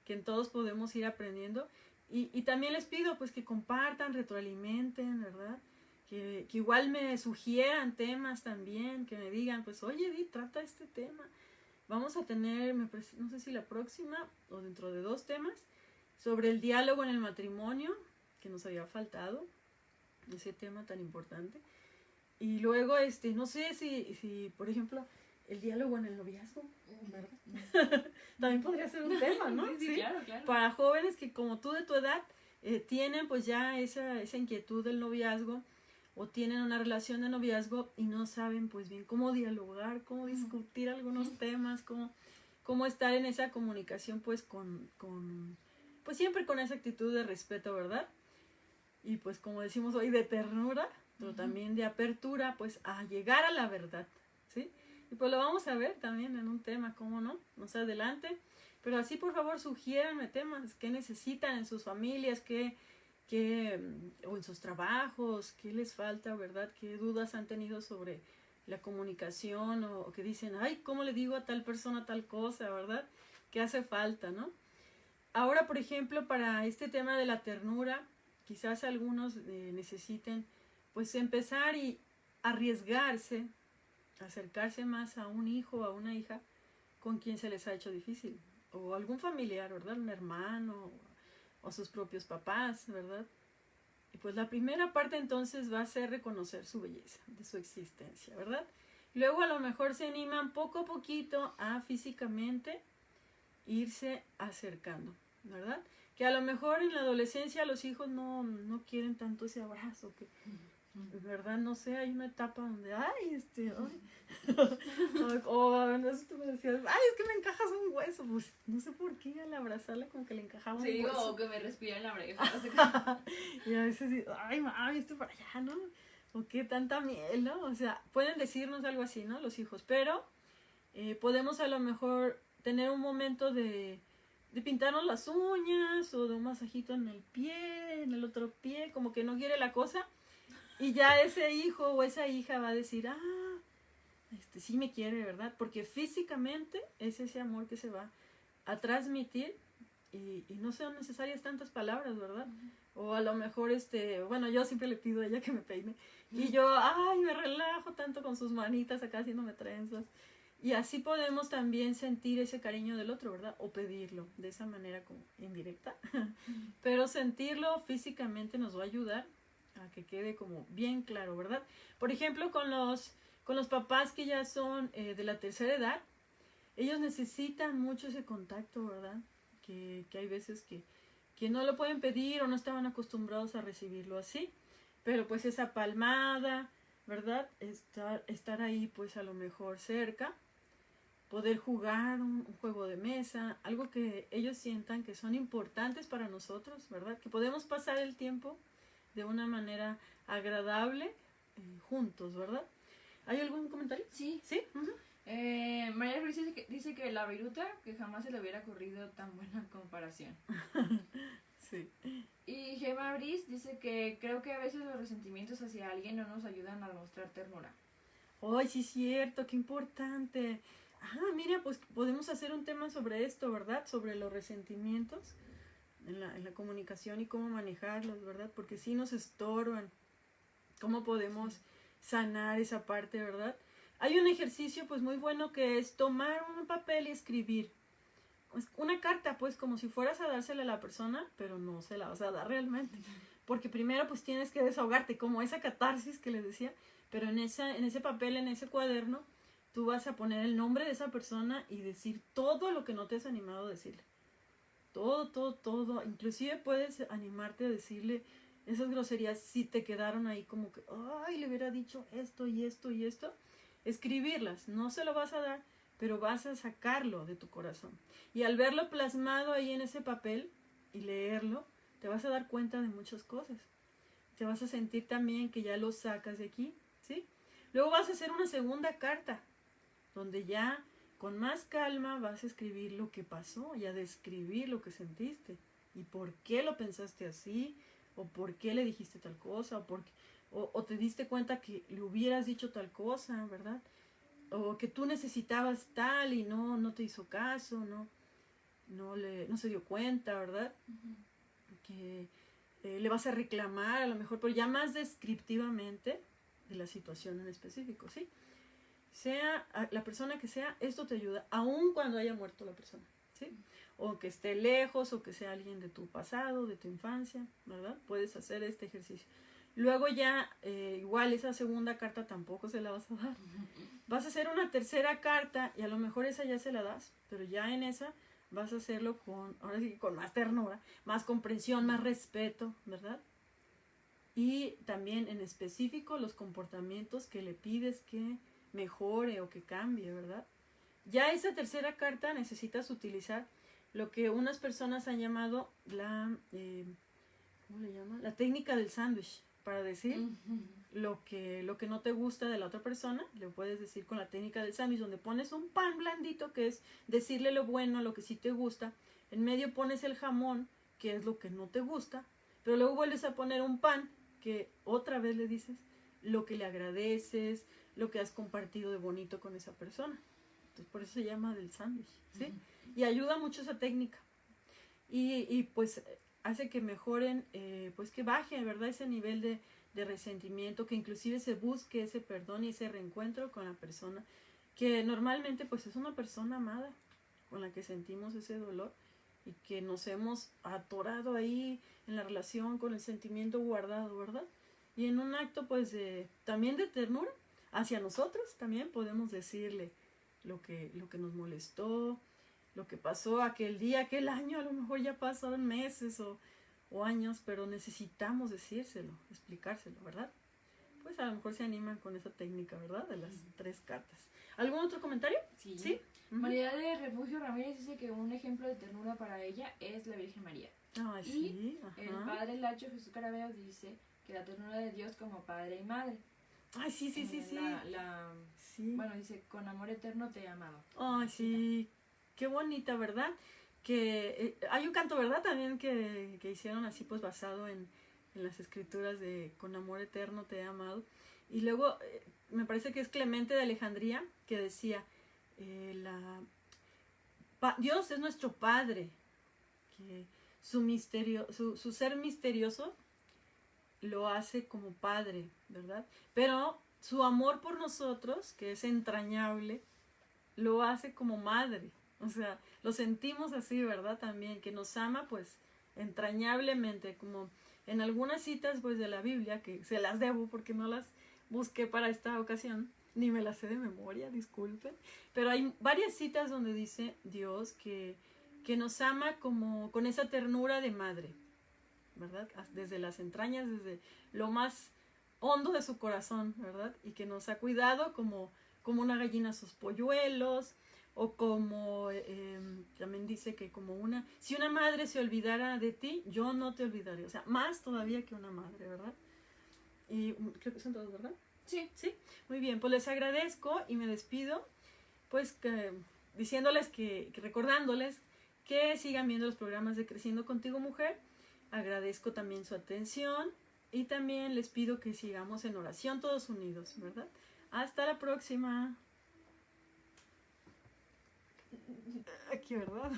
Que en todos podemos ir aprendiendo. Y también les pido pues que compartan, retroalimenten, ¿verdad? Que igual me sugieran temas también, que me digan pues, oye Edith, trata este tema. Vamos a tener, no sé si la próxima o dentro de 2 temas, sobre el diálogo en el matrimonio, que nos había faltado, ese tema tan importante. Y luego, no sé si por ejemplo, el diálogo en el noviazgo, ¿verdad? También podría ser un tema, ¿no? Sí, claro. Para jóvenes que como tú de tu edad tienen pues ya esa inquietud del noviazgo, o tienen una relación de noviazgo y no saben pues bien cómo dialogar, cómo discutir algunos temas, cómo estar en esa comunicación pues pues siempre con esa actitud de respeto, ¿verdad? Y pues como decimos hoy, de ternura, pero también de apertura pues a llegar a la verdad, ¿sí? Y pues lo vamos a ver también en un tema, ¿cómo no? Más adelante. Pero así por favor sugiéranme temas que necesitan en sus familias, o en sus trabajos, qué les falta, ¿verdad? ¿Qué dudas han tenido sobre la comunicación? O que dicen, ay, ¿cómo le digo a tal persona tal cosa, ¿verdad? ¿Qué hace falta, no? Ahora, por ejemplo, para este tema de la ternura, quizás algunos necesiten, pues, empezar y arriesgarse, acercarse más a un hijo o a una hija con quien se les ha hecho difícil. O algún familiar, ¿verdad? Un hermano, o sus propios papás, ¿verdad? Y pues la primera parte entonces va a ser reconocer su belleza, de su existencia, ¿verdad? Luego a lo mejor se animan poco a poquito a físicamente irse acercando, ¿verdad? Que a lo mejor en la adolescencia los hijos no quieren tanto ese abrazo, que ¿verdad? No sé, hay una etapa donde, ay, o no sé, tú me decías, ay, es que me encajas un hueso, pues no sé por qué al abrazarla como que le encajaba un Sí, hueso. o que me respira en la oreja. Y a veces, ay, mami, esto para allá, ¿no? O qué tanta miel, ¿no? O sea, pueden decirnos algo así, ¿no? Los hijos, pero podemos a lo mejor tener un momento de pintarnos las uñas o de un masajito en el pie, en el otro pie, como que no quiere la cosa. Y ya ese hijo o esa hija va a decir, sí me quiere, ¿verdad? Porque físicamente es ese amor que se va a transmitir y no son necesarias tantas palabras, ¿verdad? O a lo mejor, bueno, yo siempre le pido a ella que me peine. Y yo, me relajo tanto con sus manitas acá haciéndome trenzas. Y así podemos también sentir ese cariño del otro, ¿verdad? O pedirlo de esa manera como indirecta. Pero sentirlo físicamente nos va a ayudar a que quede como bien claro, ¿verdad? Por ejemplo, con los papás que ya son de la tercera edad, ellos necesitan mucho ese contacto, ¿verdad? Que hay veces que no lo pueden pedir o no estaban acostumbrados a recibirlo así. Pero pues esa palmada, ¿verdad? Estar ahí pues a lo mejor cerca, poder jugar un juego de mesa, algo que ellos sientan que son importantes para nosotros, ¿verdad? Que podemos pasar el tiempo de una manera agradable juntos, ¿verdad? ¿Hay algún comentario? Sí. ¿Sí? María Ruiz dice que la viruta, que jamás se le hubiera ocurrido tan buena comparación. Sí. Y Gemma Briz dice que creo que a veces los resentimientos hacia alguien no nos ayudan a mostrar ternura. ¡Ay, sí es cierto! ¡Qué importante! Mira, pues podemos hacer un tema sobre esto, ¿verdad? Sobre los resentimientos en la comunicación y cómo manejarlos, ¿verdad? Porque sí nos estorban. ¿Cómo podemos sanar esa parte, verdad? Hay un ejercicio pues muy bueno que es tomar un papel y escribir. Una carta, pues, como si fueras a dársela a la persona, pero no se la vas a dar realmente. Porque primero pues tienes que desahogarte, como esa catarsis que les decía, pero en ese papel, en ese cuaderno, tú vas a poner el nombre de esa persona y decir todo lo que no te has animado a decirle. Todo. Inclusive puedes animarte a decirle esas groserías si te quedaron ahí como que, le hubiera dicho esto y esto y esto. Escribirlas, no se lo vas a dar, pero vas a sacarlo de tu corazón. Y al verlo plasmado ahí en ese papel y leerlo, te vas a dar cuenta de muchas cosas. Te vas a sentir también que ya lo sacas de aquí, ¿sí? Luego vas a hacer una segunda carta, donde ya con más calma vas a escribir lo que pasó y a describir lo que sentiste y por qué lo pensaste así, o por qué le dijiste tal cosa, o te diste cuenta que le hubieras dicho tal cosa, ¿verdad? O que tú necesitabas tal y no te hizo caso, no se dio cuenta, ¿verdad? Que le vas a reclamar a lo mejor, pero ya más descriptivamente de la situación en específico, ¿sí? Sea la persona que sea, esto te ayuda, aun cuando haya muerto la persona, ¿sí? O que esté lejos, o que sea alguien de tu pasado, de tu infancia, ¿verdad? Puedes hacer este ejercicio. Luego ya, igual esa segunda carta tampoco se la vas a dar. Vas a hacer una tercera carta y a lo mejor esa ya se la das, pero ya en esa vas a hacerlo ahora sí, con más ternura, más comprensión, más respeto, ¿verdad? Y también en específico los comportamientos que le pides que mejore o que cambie, ¿verdad? Ya esa tercera carta necesitas utilizar lo que unas personas han llamado ¿cómo le llaman? La técnica del sándwich, para decir lo que no te gusta de la otra persona. Le puedes decir con la técnica del sándwich, donde pones un pan blandito, que es decirle lo bueno, lo que sí te gusta. En medio pones el jamón, que es lo que no te gusta, pero luego vuelves a poner un pan, que otra vez le dices lo que le agradeces, lo que has compartido de bonito con esa persona. Entonces, por eso se llama del sándwich, ¿sí? Y ayuda mucho esa técnica. Y pues hace que mejoren, pues que baje, ¿verdad? Ese nivel de resentimiento, que inclusive se busque ese perdón y ese reencuentro con la persona, que normalmente pues es una persona amada, con la que sentimos ese dolor, y que nos hemos atorado ahí en la relación con el sentimiento guardado, ¿verdad? Y en un acto pues también de ternura hacia nosotros también podemos decirle lo que nos molestó, lo que pasó aquel día, aquel año, a lo mejor ya pasaron meses o años, pero necesitamos decírselo, explicárselo, ¿verdad? Pues a lo mejor se animan con esa técnica, ¿verdad? De las 3 cartas. ¿Algún otro comentario? Sí. ¿Sí? María de Refugio Ramírez dice que un ejemplo de ternura para ella es la Virgen María. Ay, Y sí. Ajá. el padre Lacho Jesús Carabeos dice que la ternura de Dios como padre y madre. Ay, sí. Sí. Bueno, dice, con amor eterno te he amado. Ay, sí. Qué bonita, ¿verdad? Que hay un canto, ¿verdad? También que hicieron así, pues basado en las escrituras de con amor eterno te he amado. Y luego me parece que es Clemente de Alejandría que decía, Dios es nuestro Padre, que su ser misterioso lo hace como Padre, ¿verdad? Pero su amor por nosotros, que es entrañable, lo hace como Madre. O sea, lo sentimos así, ¿verdad? También, que nos ama pues entrañablemente, como en algunas citas pues de la Biblia, que se las debo porque no las busqué para esta ocasión, ni me las sé de memoria, disculpen, pero hay varias citas donde dice Dios que nos ama como con esa ternura de madre, ¿verdad? Desde las entrañas, desde lo más hondo de su corazón, ¿verdad? Y que nos ha cuidado como una gallina a sus polluelos, o como también dice que si una madre se olvidara de ti, yo no te olvidaré, o sea, más todavía que una madre, ¿verdad? Y creo que son todos, ¿verdad? Sí. Sí, muy bien, pues les agradezco y me despido, pues diciéndoles recordándoles que sigan viendo los programas de Creciendo Contigo Mujer. Agradezco también su atención y también les pido que sigamos en oración todos unidos, ¿verdad? Hasta la próxima. Aquí, ¿verdad?